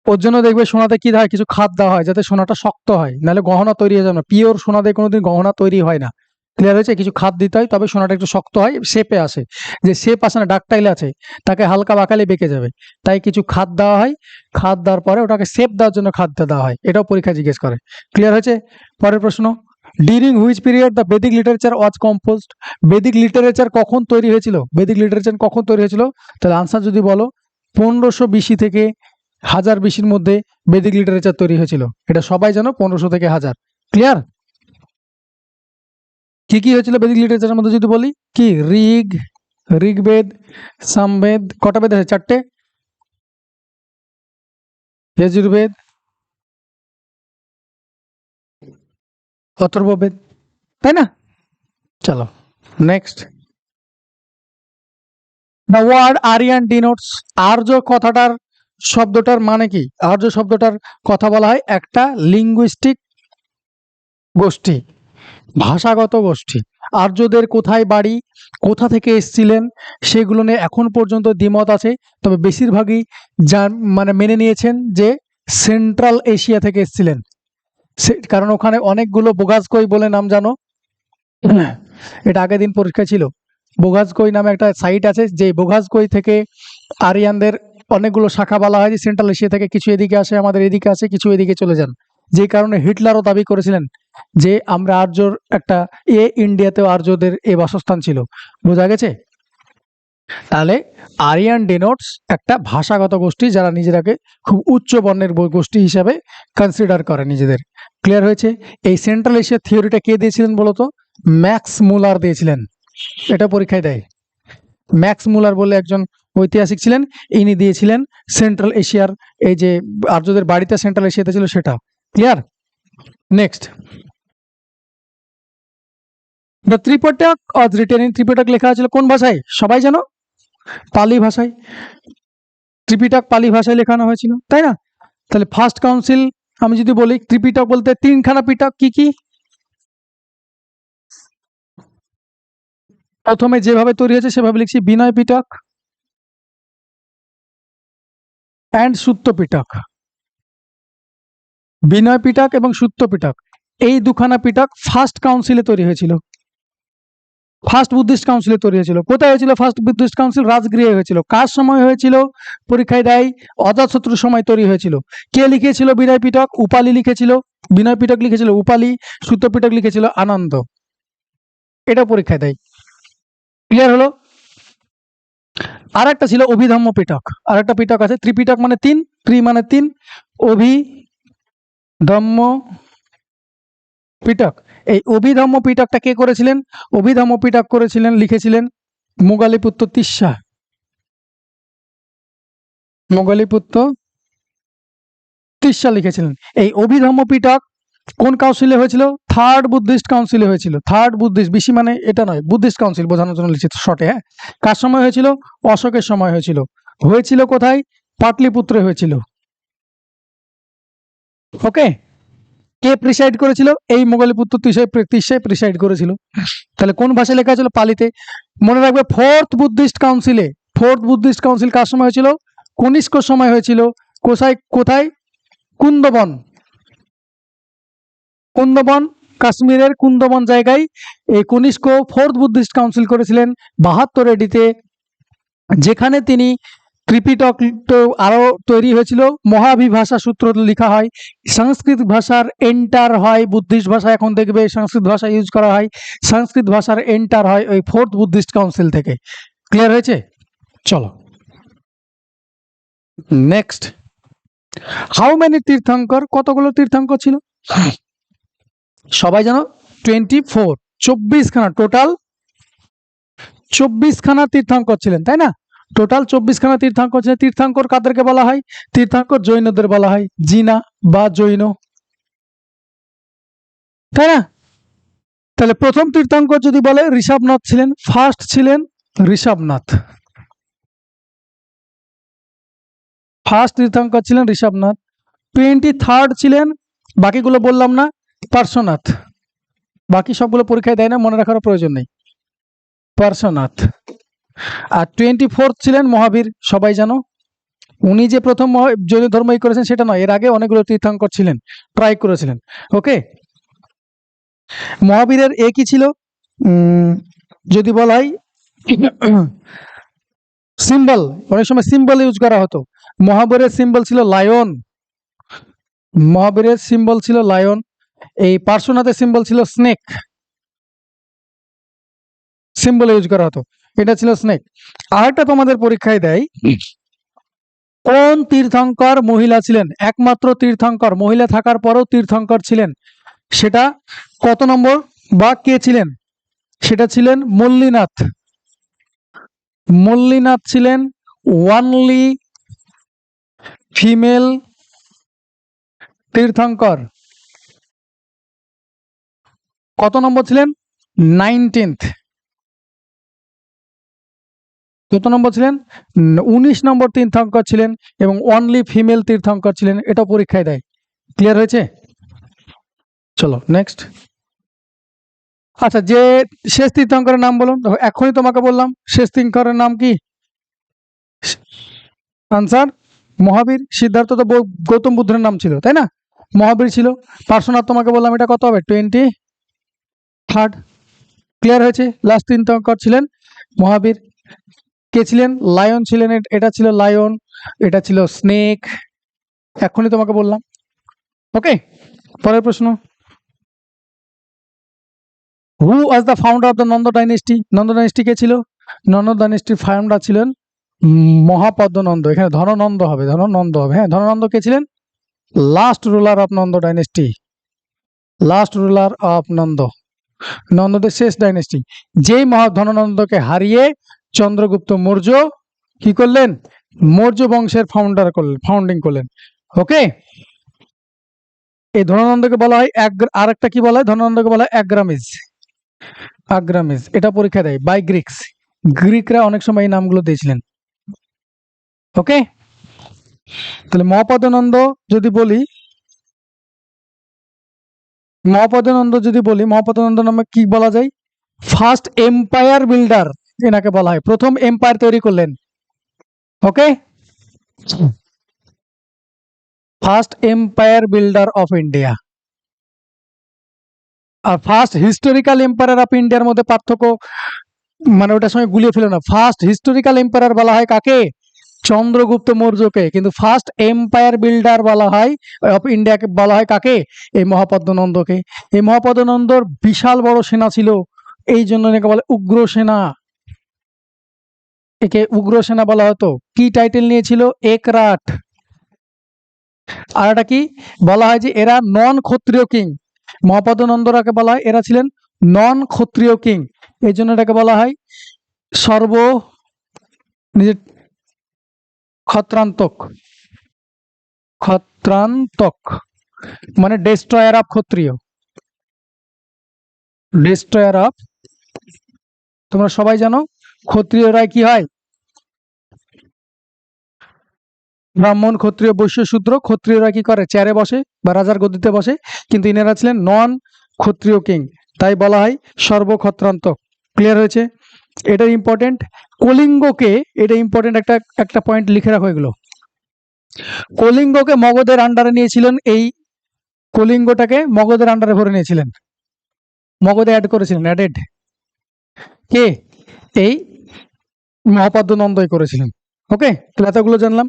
ওর জন্য দেখবে সোনাতে কি হয়, কিছু খাদ দেওয়া হয় যাতে সোনাটা শক্ত হয়, নাহলে গহনা তৈরি হয়ে যাবে না। পিওর সোনা দিয়ে কোনোদিন গহনা তৈরি হয় না। ক্লিয়ার হয়েছে? কিছু খাদ দিতে হয়, তবে সোনাটা একটু শক্ত হয়, শেপে আসে। যে শেপ আসে না, ডাকটাইল আছে, তাকে হালকা বাঁকালে বেঁকে যাবে। তাই কিছু খাদ দেওয়া হয়। খাদ দেওয়ার পরে ওটাকে শেপ দেওয়ার জন্য খাদ দেওয়া হয়। এটাও পরীক্ষা জিজ্ঞেস করে। ক্লিয়ার হয়েছে? পরের প্রশ্ন। During which period the Vedic literature was composed? Vedic literature কখন তৈরি হয়েছিল? বেদিক লিটারেচার কখন তৈরি হয়েছিল? তাহলে আনসার যদি বলো 1500 বিসি থেকে 1000 বিসির মধ্যে বেদিক লিটারেচার তৈরি হয়েছিল। এটা সবাই জানো, 1500 থেকে 1000। ক্লিয়ার? কি কি হয়েছিল বেদিক লিটারেচারের মধ্যে যদি বলি? কি? ঋগ্বেদ, সামবেদ। কটা বেদ আছে? 4টে। যজুর্বেদ, অথর্ববেদ, তাই না? চলো next. The word Aryan denotes, আর্য কথাটার শব্দটার মানে কি? আর্য শব্দটার কথা বলা হয় একটা লিঙ্গুইস্টিক গোষ্ঠী, ভাষাগত গোষ্ঠী। আর্যদের কোথায় বাড়ি, কোথা থেকে এসেছিলেন সেগুলো নিয়ে এখন পর্যন্ত দ্বিমত আছে, তবে বেশিরভাগই মানে মেনে নিয়েছেন যে সেন্ট্রাল এশিয়া থেকে এসেছিলেন। কারণ ওখানে অনেকগুলো বোগাজকই বলে নাম জানো, এটা আগের দিন পরীক্ষা ছিল। বোগাজকই নামে একটা সাইট আছে, যে বোগাজকই থেকে আরিয়ানদের অনেকগুলো শাখা বলা হয় যে সেন্ট্রাল এশিয়া থেকে কিছু এদিকে আসে, আমাদের এদিকে আসে, কিছু এদিকে চলে যান। যে কারণে হিটলারও দাবি করেছিলেন যে আমরা আর্যর একটা ইন্ডিয়াতেও আর্যদের এ বাসস্থান ছিল। বোঝা গেছে? তাহলে আরিয়ান ডেনোটস একটা ভাষাগত গোষ্ঠী যারা নিজেরাকে খুব উচ্চ বর্ণের গোষ্ঠী হিসাবে কনসিডার করে নিজেদের। ক্লিয়ার হয়েছে? এই সেন্ট্রাল এশিয়ার থিওরিটা কে দিয়েছিলেন বলতো? ম্যাক্স মুলার দিয়েছিলেন। এটা পরীক্ষায় দেয়। ম্যাক্স মুলার বলে একজন ঐতিহাসিক ছিলেন, ইনি দিয়েছিলেন সেন্ট্রাল এশিয়ার এই যে আর্যদের বাড়িতে সেন্ট্রাল এশিয়াতে ছিল সেটা। Clear? Next, the Tripitaka was written in, Tripitaka লেখা হয়েছিল কোন ভাষায় সবাই জানো? পালি ভাষায়। ত্রিপিটক পালি ভাষায় লেখানো হয়েছিল, তাই না? তাহলে ফার্স্ট কাউন্সিল আমি যদি বলি, ত্রিপিটক বলতে তিনখানা পিটক কি কি? প্রথমে যেভাবে তৈরি হয়েছে সেভাবে লিখছি, বিনয় পিটক অ্যান্ড সুত্ত পিটক। বিনয় পিটক এবং সুত্ত পিটক, এই দুখানা পিটক ফার্স্ট কাউন্সিলে তৈরি হয়েছিল। ফার্স্ট বুদ্ধিস্ট কাউন্সিলে তৈরি হয়েছিল। কোথায় হয়েছিল ফার্স্ট বুদ্ধিস্ট কাউন্সিল? রাজগৃহে হয়েছিল। কার সময় হয়েছিল? পরীক্ষায় দেয় অজাতশত্রুর সময় তৈরি হয়েছিল। কে লিখেছিল বিনয় পিটক? উপালি লিখেছিল। বিনয় পিটক লিখেছিল উপালি, সুত্ত পিটক লিখেছিল আনন্দ। এটা পরীক্ষায় দেয়। ক্লিয়ার হলো? আর একটা ছিল অভিধম্ম পিটক, আর একটা পিটক আছে। ত্রিপিটক মানে তিন, ত্রি মানে তিন, অভিধম্ম পিটক। এই অভিধম্ম পিটকটা কে করেছিলেন? অভিধম্ম পিটক করেছিলেন, লিখেছিলেন মোগালিপুত্র তিস্সা। মোগালিপুত্র তিস্সা লিখেছিলেন। এই অভিধম্ম পিটক কোন কাউন্সিলে হয়েছিল? থার্ড বুদ্ধিস্ট কাউন্সিলে হয়েছিল। থার্ড বুদ্ধিস্ট, বেশি মানে এটা নয়, বুদ্ধিস্ট কাউন্সিল বোঝানোর জন্য লিখেছে শর্টে। হ্যাঁ, কার সময় হয়েছিল? অশোকের সময় হয়েছিল। হয়েছিল কোথায়? পাটলিপুত্রে হয়েছিল। ওকে, কে প্রিসাইড করেছিল? এই মোগলিপুত্র তিস্সাই প্রিসাইড করেছিল। তাহলে কোন ভাষায় লেখা ছিল? পালিতে। মনে রাখবে, ফোর্থ বুদ্ধিস্ট কাউন্সিল কার সময় হয়েছিল? কনিষ্ক সময় হয়েছিল। কোথায়? কুন্দবন। কাশ্মীরের কুন্দবন জায়গায় এই কনিষ্ক ফোর্থ বুদ্ধিস্ট কাউন্সিল করেছিলেন 72 এডিতে, যেখানে তিনি ত্রিপিটক আরো তৈরি হয়েছিল। মহাভিভাষা সূত্র লেখা হয়, সংস্কৃত ভাষার এন্টার হয় বুদ্ধিস্ট ভাষা। এখন দেখবে সংস্কৃত ভাষা ইউজ করা হয়, সংস্কৃত ভাষার এন্টার হয় ওই ফোর্থ বুদ্ধিস্ট কাউন্সিল থেকে। ক্লিয়ার হয়েছে? চলো নেক্সট, হাউ মেনি তীর্থঙ্কর, কতগুলো তীর্থঙ্কর ছিল সবাই জানো? 24, 24 খানা টোটাল, 24 খানা তীর্থঙ্কর ছিলেন, তাই না? টোটাল 24 খানা তীর্থঙ্কর ছিলেন। তীর্থঙ্কর কাদেরকে বলা হয়? তীর্থঙ্কর জৈনদের বলা হয়, জিনা বা জৈন, তাই না? তাহলে প্রথম তীর্থঙ্কর যদি বলে ঋষভনাথ ছিলেন, ফার্স্ট ছিলেন ঋষভনাথ। ফার্স্ট তীর্থঙ্কর ছিলেন ঋষভনাথ। 23rd ছিলেন, বাকিগুলো বললাম না, পার্শ্বনাথ। বাকি সবগুলো পরীক্ষায় দেয় না, মনে রাখার প্রয়োজন নেই, পার্শ্বনাথ। আর 24th ছিলেন মহাবীর, সবাই জানো। উনি যে প্রথম জৈন ধর্ম করেছেন সেটা নয়, এর আগে অনেকগুলো তীর্থঙ্কর ছিলেন, ট্রাই করেছিলেন। ওকে, মহাবীরের একই ছিল যদি বলা হয় সিম্বল, অনেক সময় সিম্বল ইউজ করা হতো। মহাবীরের সিম্বল ছিল লায়ন, মহাবীরের সিম্বল ছিল লায়ন। এই পার্শ্বনাথের সিম্বল ছিল স্নেক, সিম্বল ইউজ করা হতো, এটা ছিল স্নেক। আরেকটা তোমাদের পরীক্ষায় দেয়, কোন তীর্থঙ্কর মহিলা ছিলেন? একমাত্র তীর্থঙ্কর, মহিলা থাকার পরেও তীর্থঙ্কর ছিলেন, সেটা কত নম্বর বা কে ছিলেন? সেটা ছিলেন মল্লিনাথ। মল্লিনাথ ছিলেন ওয়ানলি ফিমেল তীর্থঙ্কর। কত নম্বর ছিলেন? 19th। কত নম্বর ছিলেন? 19 নম্বর তীর্থঙ্কর ছিলেন এবং অনলি ফিমেল তীর্থঙ্কর ছিলেন। এটা পরীক্ষায় দেয়। ক্লিয়ার হয়েছে? চলো নেক্সট। আচ্ছা, যে শেষ তীর্থঙ্করের নাম বলুন। দেখো এখনই তোমাকে বললাম শেষ তীর্থঙ্করের নাম কি? আনসার মহাবীর। সিদ্ধার্থ তো গৌতম বুদ্ধের নাম ছিল, তাই না? মহাবীর ছিল। পার্শ্বনাথ তোমাকে বললাম এটা কত হবে? 23rd। ক্লিয়ার হয়েছে? লাস্ট তীর্থঙ্কর ছিলেন মহাবীর। কে ছিলেন? লায়ন ছিলেন। এটা ছিল লায়ন, এটা ছিল স্নেক। এখনই তোমাকে বললাম। ওকে, পরের প্রশ্ন। Who was the founder of the Nanda dynasty? Nanda dynasty কে ছিল? নন্দ ডাইনেস্টির ফাউন্ডার ছিলেন মহাপদ্মনন্দ। এখানে ধননন্দ হবে, ধননন্দ হবে। হ্যাঁ, ধননন্দ কে ছিলেন? Last ruler of Nanda dynasty. Last ruler of Nanda, নন্দদের শেষ ডাইনেস্টি। যেই ধননন্দকে হারিয়ে চন্দ্রগুপ্ত মৌর্য কি করলেন? মৌর্য বংশের ফাউন্ডিং করলেন। ওকে, এই ধননন্দকে বলা হয় আরেকটা কি বলা হয়? ধননন্দকে বলা হয় অ্যাগ্রামিজ। আগ্রামিজ, এটা পরীক্ষা দেয় বাই গ্রিকস। গ্রিকরা অনেক সময় এই নামগুলো দিয়েছিলেন। ওকে, তাহলে মহাপদ্মনন্দ যদি বলি, মহাপদ্মনন্দ নামে কি বলা যায়? ফার্স্ট এম্পায়ার বিল্ডার এনাকে বলা হয়। প্রথম এম্পায়ার তৈরি করলেন। Okay, first empire builder of India. আর ফার্স্ট হিস্টোরিক্যাল এম্পায়ার অফ ইন্ডিয়ার মধ্যে পার্থক্য, মানে ওটার সঙ্গে গুলিয়ে ফেলো না। ফার্স্ট হিস্টোরিক্যাল এম্পায়ার বলা হয় কাকে? চন্দ্রগুপ্ত মৌর্যকে। কিন্তু ফার্স্ট এম্পায়ার বিল্ডার বলা হয় অফ ইন্ডিয়াকে বলা হয় কাকে? এই মহাপদ্মনন্দকে। এই মহাপদ্মনন্দর বিশাল বড় সেনা ছিল, এই জন্য একে বলে উগ্র সেনা। একে উগ্র সেনা বলা হতো। কি টাইটেল নিয়েছিল? একরাট। আর এটা কি বলা হয়? যে এরা নন ক্ষত্রিয় কিং। মহাপদ্মনন্দরাকে বলা হয় এরা ছিলেন নন ক্ষত্রিয় কিং, এই জন্য এটাকে বলা হয় নিজের ক্ষত্রান্তক। ক্ষত্রান্তক মানে ডেস্ট্রয়ার অফ ক্ষত্রিয়। ডেস্ট্রয়ার অফ, তোমরা সবাই জানো ক্ষত্রিয়রা কি হয়? ব্রাহ্মণ, ক্ষত্রিয়, বৈশ্য, শূদ্র। ক্ষত্রিয়রা কি করে? চেয়ারে বসে বা রাজার গদিতে বসে। কিন্তু ইনারা ছিলেন নন ক্ষত্রিয় কিং, তাই বলা হয় সর্বক্ষত্রান্তক। ক্লিয়ার হয়েছে? এটা ইম্পর্টেন্ট। কলিঙ্গকে, এটা ইম্পর্টেন্ট একটা পয়েন্ট লিখে রাখো এগুলো। কলিঙ্গকে মগধের আন্ডারে নিয়েছিলেন। এই কলিঙ্গটাকে মগধের আন্ডারে ভরে নিয়েছিলেন, মগধে অ্যাড করেছিলেন। অ্যাডেড কে? এই মহাপদ্মনন্দই করেছিলেন। ওকে, তাহলে এতগুলো জানলাম।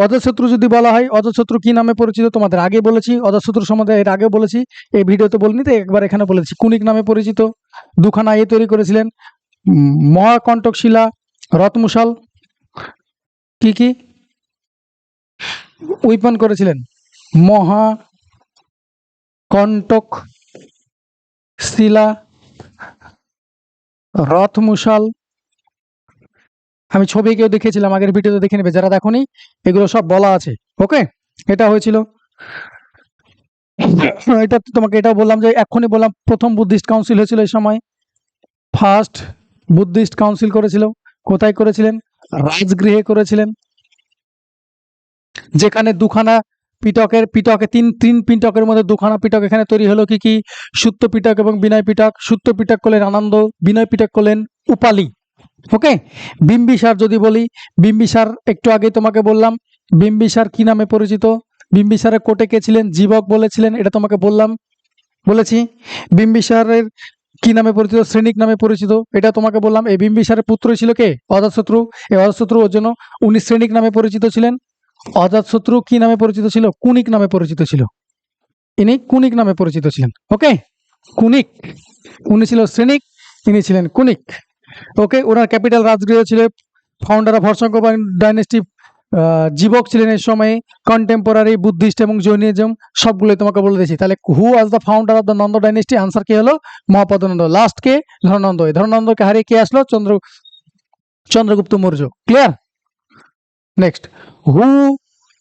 অজাতশত্রু যদি বলা হয়, অজাতশত্রু কি নামে পরিচিত? তোমাদের আগে বলেছি অজাতশত্রু সম্বন্ধে, এর আগে বলেছি, এই ভিডিওতে বলিনি তো, একবার এখানে বলেছি। কুনিক নামে পরিচিত। দুখানা তৈরি করেছিলেন, মহাকণ্টক শিলা, রথমুশাল, কি উইপন করেছিলেন? মহাকণ্টক শিলা, রথমুশাল। আমি ছবি কেউ দেখিয়েছিলাম আগের ভিডিওতে, দেখে নেবে যারা দেখোনি, এগুলো সব বলা আছে। ওকে, এটা হয়েছিল। এটা তোমাকে এটাও বললাম যে এখনই বললাম প্রথম বুদ্ধিস্ট কাউন্সিল হয়েছিল এই সময়। ফার্স্ট বুদ্ধিস্ট কাউন্সিল করেছিল। কোথায় করেছিলেন? রাজগৃহে করেছিলেন, যেখানে দুখানা পিটকে তিন পিটকের মধ্যে দুখানা পিটক এখানে তৈরি হলো। কি? সুত্ত পিটক এবং বিনয় পিটক। সুত্ত পিটক করলেন আনন্দ, বিনয় পিটক করলেন উপালি। ওকে, বিম্বিসার যদি বলি, বিম্বিসার একটু আগে তোমাকে বললাম বিম্বিসার কি নামে পরিচিত? বিম্বিসারের কোটে কে ছিলেন? জীবক বলেছিলেন, এটা তোমাকে বলেছি। বিম্বিসারের কি নামে পরিচিত? শ্রেণিক নামে পরিচিত, এটা তোমাকে বললাম। এই বিম্বিসারের পুত্র ছিল কে? অজাতশত্রু। এই অজাতশত্রু ওর জন্য উনি শ্রেণিক নামে পরিচিত ছিলেন। অজাতশত্রু কি নামে পরিচিত ছিল? কুনিক নামে পরিচিত ছিল। ইনি কুনিক নামে পরিচিত ছিলেন। ওকে, কুনিক। উনি ছিল শ্রেণিক, ইনি ছিলেন কুনিক। ওকে, ওনার ক্যাপিটাল রাজগৃহ ছিল। ফাউন্ডার অফ হর্ষঙ্ক ডাইনেস্টি জীবক ছিলেন এই সময়ে। কন্টেম্পোরারি বুদ্ধিস্ট এবং জৈনিজম সবগুলোই তোমাকে বলে দিয়েছি। তাহলে who was the founder of the Nanda dynasty? Answer কি হলো? মহাপদ্মনন্দ। লাস্ট কে? ধননন্দ। এই ধননন্দকে হারিয়ে কে আসলো? Chandragupta Maurya. Clear? Next, who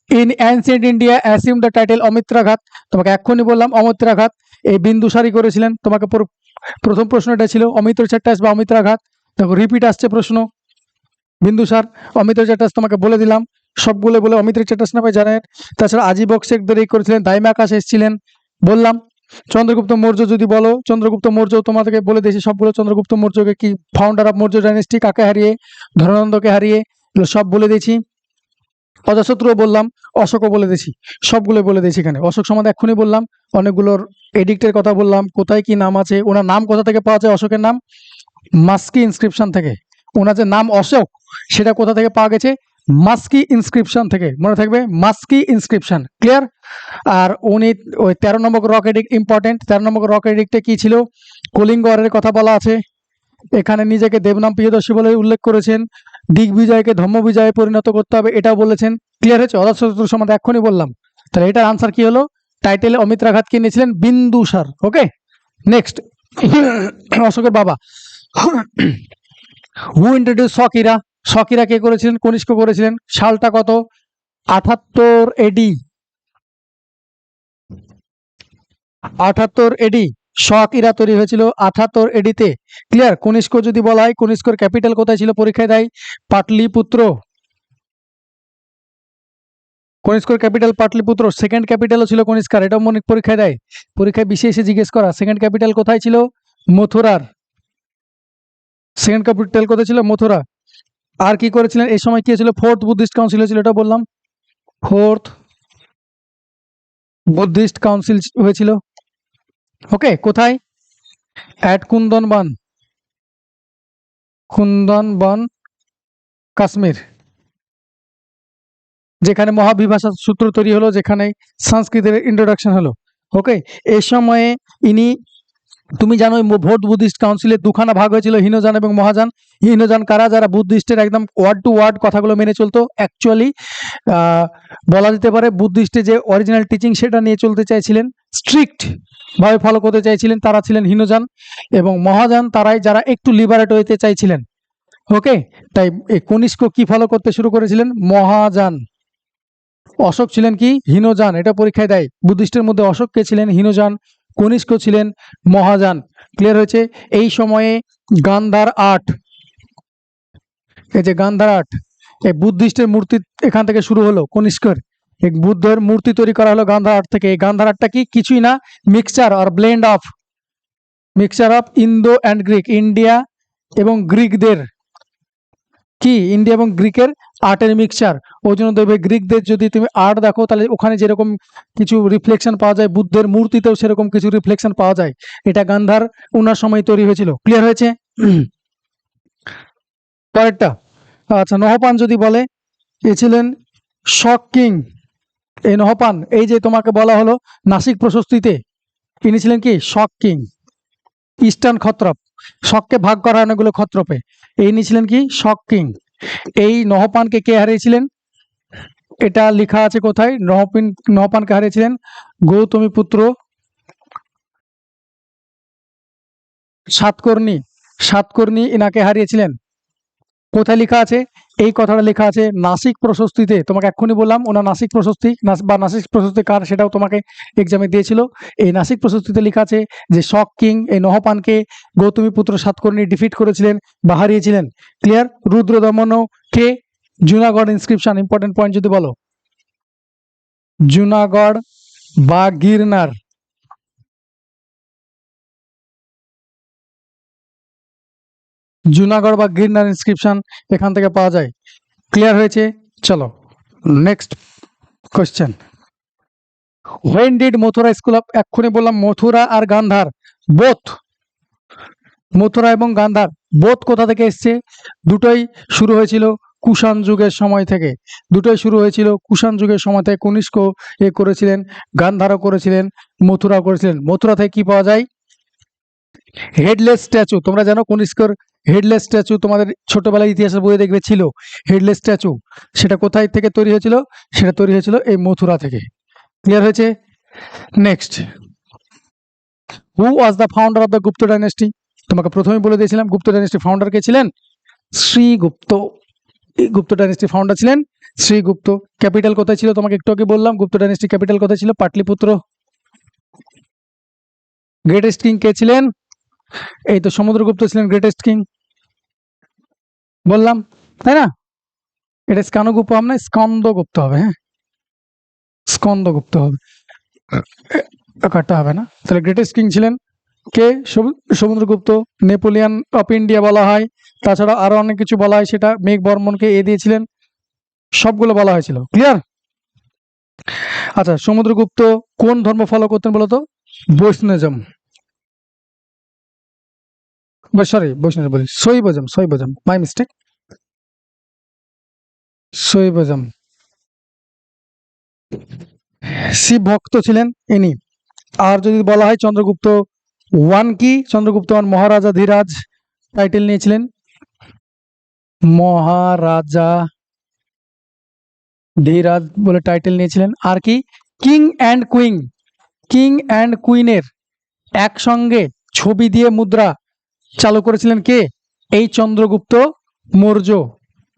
in ancient India assume the title Amitraghata? তোমাকে এক্ষুনি বললাম অমিত্রাঘাত এই বিন্দুসারি করেছিলেন। তোমাকে প্রথম প্রশ্নটা ছিল অমিত্র চ্যাটার্স বা অমিত্রাঘাত। দেখো রিপিট আসছে প্রশ্ন। বিন্দুসার, অমিত্র চ্যাটার্স তোমাকে বলে দিলাম, সবগুলো বলে অমিত্র চ্যাটার্স নামে জানেন। তাছাড়া আজিবক শেখদের এই করেছিলেন, দাইমাকাশ এসেছিলেন বললাম। চন্দ্রগুপ্ত মৌর্য যদি বলো, চন্দ্রগুপ্ত মৌর্য তোমাদেরকে বলে দিয়েছি সবগুলো। চন্দ্রগুপ্ত মৌর্যকে কি ফাউন্ডার অফ মৌর্য ডাইনেস্টি, কাকে হারিয়ে, ধনানন্দকে হারিয়ে, এগুলো সব বলে দিয়েছি। অজাশত্রুও বললাম, অশোকও বলে দিয়েছি, সবগুলো বলে দিয়েছি এখানে। অশোক সম্বন্ধে এক্ষুনি বললাম, অনেকগুলোর এডিক্টের কথা বললাম, কোথায় কি নাম আছে, ওনার নাম কোথা থেকে পাওয়া যায়, অশোকের নাম মাস্কি ইনস্ক্রিপশন থেকে। ওনার যে নাম অশোক সেটা কোথা থেকে পাওয়া গেছে, মাস্কি ইনস্ক্রিপশন থেকে, মনে থাকবে মাস্কি ইনস্ক্রিপশন, ক্লিয়ার। আর উনি ওই 13 নম্বর রক এডিক্ট ইম্পর্টেন্ট, 13 নম্বর রক এডিক্টে কি ছিল, কলিঙ্গ ওয়ারের কথা বলা আছে, এখানে নিজেকে দেবনাম প্রিয়দর্শী বলে উল্লেখ করেছেন, দিগ্বিজয়কে ধর্মবিজয়ে পরিণত করতে হবে এটাও বলেছেন, ক্লিয়ার হয়েছে। অজাতশত্রু সম্বন্ধে এক্ষুনি বললাম, তাহলে এটার আনসার কি হলো, টাইটেলে অমিত্রাঘাত কে নিয়েছিলেন, বিন্দুসার। ওকে, নেক্সট অশোকের বাবা। হু ইন্ট্রোডিউস শকিরা, শকিরা কে করেছিলেন, কনিষ্ক করেছিলেন। সালটা কত, 78 এডি, 78 এডি শকিরা তৈরি হয়েছিল 78 এডিতে, ক্লিয়ার। কনিষ্ক যদি বলা হয়, কনিষ্কর ক্যাপিটাল কোথায় ছিল, পরীক্ষায় দেয় পাটলিপুত্র। কনিষ্কর ক্যাপিটাল পাটলিপুত্র, সেকেন্ড ক্যাপিটালও ছিল কনিষ্কার, এটাও মনে পরীক্ষায় দেয়, পরীক্ষায় বিশেষে জিজ্ঞেস করা। সেকেন্ড ক্যাপিটাল কোথায় ছিল, মথুরার, সেকেন্ড ক্যাপিটাল কোথায় ছিল, মথুরা। আর কি করেছিলেন এই সময়, কি ছিল, ফোর্থ বুদ্ধিস্ট কাউন্সিল হয়েছিল, এটা বললাম, ফোর্থ বুদ্ধিস্ট কাউন্সিল হয়েছিল। ওকে, কোথায়, অ্যাট কুন্দনবন, কুন্দনবন কাশ্মীর, যেখানে মহাবিভাষা সূত্র তৈরি হলো, যেখানে সংস্কৃতের ইন্ট্রোডাকশন হলো। ওকে, এই সময়ে ইনি, তুমি জানো ভোট বুদ্ধিস্ট কাউন্সিলের দুখানা ভাগ হয়েছিল, হীনযান এবং মহাযান। হীনযান কারা, যারা বুদ্ধিস্টের একদম ওয়ার্ড টু ওয়ার্ড কথাগুলো মেনে চলতো, অ্যাকচুয়ালি বলা যেতে পারে বুদ্ধিস্টের যে অরিজিনাল টিচিং সেটা নিয়ে চলতে চাইছিলেন, স্ট্রিক্ট ভাবে ফলো করতে চাইছিলেন, তারা ছিলেন হীনযান। এবং মহাযান তারাই যারা একটু লিবারেট হইতে চাইছিলেন। ওকে, তাই এই কনিষ্ক কি ফলো করতে শুরু করেছিলেন, মহাযান। অশোক ছিলেন কি, হীনযান, এটা পরীক্ষায় দেয়। বুদ্ধিস্টের মধ্যে অশোক কে ছিলেন, হীনযান, কনিষ্ক ছিলেন মহাযান, ক্লিয়ার হয়েছে। এই সময়ে গান্ধার আর্ট, এই যে গান্ধার আর্ট, এই বুদ্ধিস্টের মূর্তি এখান থেকে শুরু হলো, কনিষ্কের এই বুদ্ধের মূর্তি তৈরি করা হলো গান্ধার আর্ট থেকে। এই গান্ধার আর্টটা কি, কিছুই না, মিক্সচার আর blend of, mixture of Indo and Greek, India এবং গ্রিকদের, কি ইন্ডিয়া এবং গ্রিকের আর্টের মিক্সচার। ওই জন্য দেখবে গ্রিকদের যদি তুমি আর্ট দেখো, তাহলে ওখানে যেরকম কিছু রিফ্লেকশন পাওয়া যায়, বুদ্ধের মূর্তিতেও সেরকম কিছু রিফ্লেকশন পাওয়া যায়। এটা গান্ধার উনার সময় তৈরি হয়েছিল, ক্লিয়ার হয়েছে। পরেরটা, আচ্ছা, নহপান যদি বলে, এ ছিলেন শক কিং। এই নহপান, এই যে তোমাকে বলা হলো নাসিক প্রশস্তিতে, ইনি ছিলেন কি, শক কিং, ইস্টার্ন ক্ষত্রপ, শককে ভাগ করা অনেকগুলো ক্ষত্রপে, ইনি ছিলেন কি, শক কিং। এই নহপানকে কে হারিয়েছিলেন, এটা লেখা আছে কোথায়, নহপানকে হারিয়েছিলেন গৌতমী পুত্র সাতকর্ণী, সাতকর্ণী এনাকে হারিয়েছিলেন। কোথায় লেখা আছে, এই কথাটা লেখা আছে নাসিক প্রশস্তিতে। তোমাকে এক্ষুনি বললাম ওনার নাসিক প্রশস্তি বা নাসিক প্রশস্তি কার, সেটাও তোমাকে এক্সামে দিয়েছিল। এই নাসিক প্রশস্তিতে লেখা আছে যে শক কিং এই নহপানকে গৌতমী পুত্র সাতকর্ণী ডিফিট করেছিলেন বা হারিয়েছিলেন, ক্লিয়ার। রুদ্র দমন কে, জুনাগড় ইনস্ক্রিপশন, ইম্পর্টেন্ট পয়েন্ট যদি বলো, জুনাগড় বা গিরনার, জুনাগড় বা গিরনার ইনস্ক্রিপশন এখান থেকে পাওয়া যায়, ক্লিয়ার হয়েছে। চলো next question, when did Mathura school of, এক্ষুনি বললাম মথুরা আর গান্ধার বোথ, মথুরা এবং গান্ধার বোথ কোথা থেকে এসছে, দুটোই শুরু হয়েছিল কুষাণ যুগের সময় থেকে, দুটোই শুরু হয়েছিল কুষাণ যুগের সময় থেকে। কনিষ্ক এ করেছিলেন, গান্ধারও করেছিলেন, মথুরাও করেছিলেন। মথুরা থেকে কি পাওয়া যায়, হেডলেস স্ট্যাচু, তোমরা জানো কনিষ্কর হেডলেস স্ট্যাচু তোমাদের ছোটবেলায় ইতিহাসের বইয়ে দেখবে ছিল হেডলেস স্ট্যাচু, সেটা কোথায় থেকে তৈরি হয়েছিল, সেটা তৈরি হয়েছিল এই মথুরা থেকে, ক্লিয়ার হয়েছে। Next, who was the founder of the Gupta dynasty, তোমাকে প্রথমেই বলে দিয়েছিলাম গুপ্ত ডাইনেস্টি ফাউন্ডার কে ছিলেন, শ্রীগুপ্ত। এই গুপ্ত ডাইনেস্টি ফাউন্ডার ছিলেন শ্রীগুপ্ত। ক্যাপিটাল কোথায় ছিল, তোমাকে একটু আগে বললাম গুপ্ত ডাইনেস্টি ক্যাপিটাল কোথায় ছিল, পাটলিপুত্র। গ্রেটেস্ট কিং কে ছিলেন, এই তো সমুদ্রগুপ্ত ছিলেন গ্রেটেস্ট কিং, বললাম। তাই না? এটা স্কানগুপ্ত হবে না, স্কন্দগুপ্ত হবে। হ্যাঁ, স্কন্দগুপ্ত হবে, কাটটা হবে না। তাহলে গ্রেটেস্ট কিং ছিলেন কে? সমুদ্রগুপ্ত। নেপোলিয়ান অফ ইন্ডিয়া বলা হয়, তাছাড়া আরো অনেক কিছু বলা হয়, সেটা মেঘ বর্মনকে দিয়েছিলেন, সবগুলো বলা হয়েছিল। ক্লিয়ার? আচ্ছা, সমুদ্রগুপ্ত কোন ধর্ম ফলো করতেন বলতো? বৈষ্ণবজম। সরি, বৈষ্ণব বলি, শৈবজম, শৈবজম, মাই মিস্টেক, শৈবজম। শিব ভক্ত ছিলেন ইনি। আর যদি বলা হয় চন্দ্রগুপ্ত ওয়ান কি? চন্দ্রগুপ্ত ওয়ান মহারাজা ধীরাজ টাইটেল নিয়েছিলেন, মহারাজা ধীরাজ বলে টাইটেল নিয়েছিলেন। আর কি? King and queen, king and কুইনের একসঙ্গে ছবি দিয়ে মুদ্রা চালু করেছিলেন কে? এই চন্দ্রগুপ্ত মৌর্য।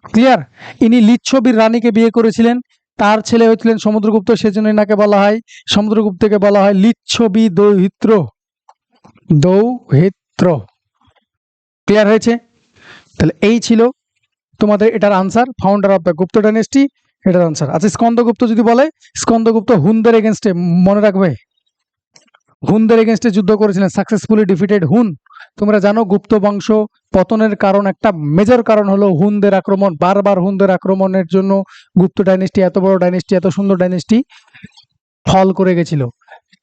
ক্লিয়ার? ইনি লিচ্ছবির রানীকে বিয়ে করেছিলেন, তার ছেলে হয়েছিলেন সমুদ্রগুপ্ত, সেজন্য এনাকে বলা হয়, সমুদ্রগুপ্তকে বলা হয় লিচ্ছবি দৌহিত্র, দৌহিত্র। ক্লিয়ার হয়েছে? তাহলে এই ছিল তোমাদের এটার answer, founder of the Gupta dynasty, এটার আনসার। আচ্ছা, স্কন্দগুপ্ত যদি বলে, স্কন্দগুপ্ত হুনদের এগেনস্টে, মনে রাখবে, হুনদের এগেনস্টে যুদ্ধ করেছিলেন, সাকসেসফুলি ডিফিটেড হুন। তোমরা জানো গুপ্ত বংশ পতনের কারণ, একটা মেজর কারণ হলো হুনদের আক্রমণ। বারবার হুনদের আক্রমণের জন্য গুপ্ত ডাইনেস্টি, এত বড় ডাইনেস্টি, এত সুন্দর ডাইনেস্টি ফল করে গেছিল।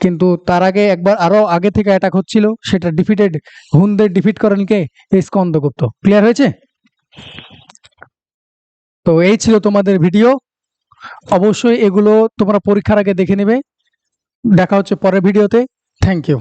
কিন্তু তার আগে একবার আরো আগে থেকে অ্যাটাক হচ্ছিল, সেটা ডিফিটেড, হুনদের ডিফিট করেন কে? এই স্কন্দগুপ্ত। ক্লিয়ার হয়েছে? তো এই ছিল তোমাদের ভিডিও। অবশ্যই এগুলো তোমরা পরীক্ষার আগে দেখে নেবে। দেখা হচ্ছে পরের ভিডিওতে। Thank you.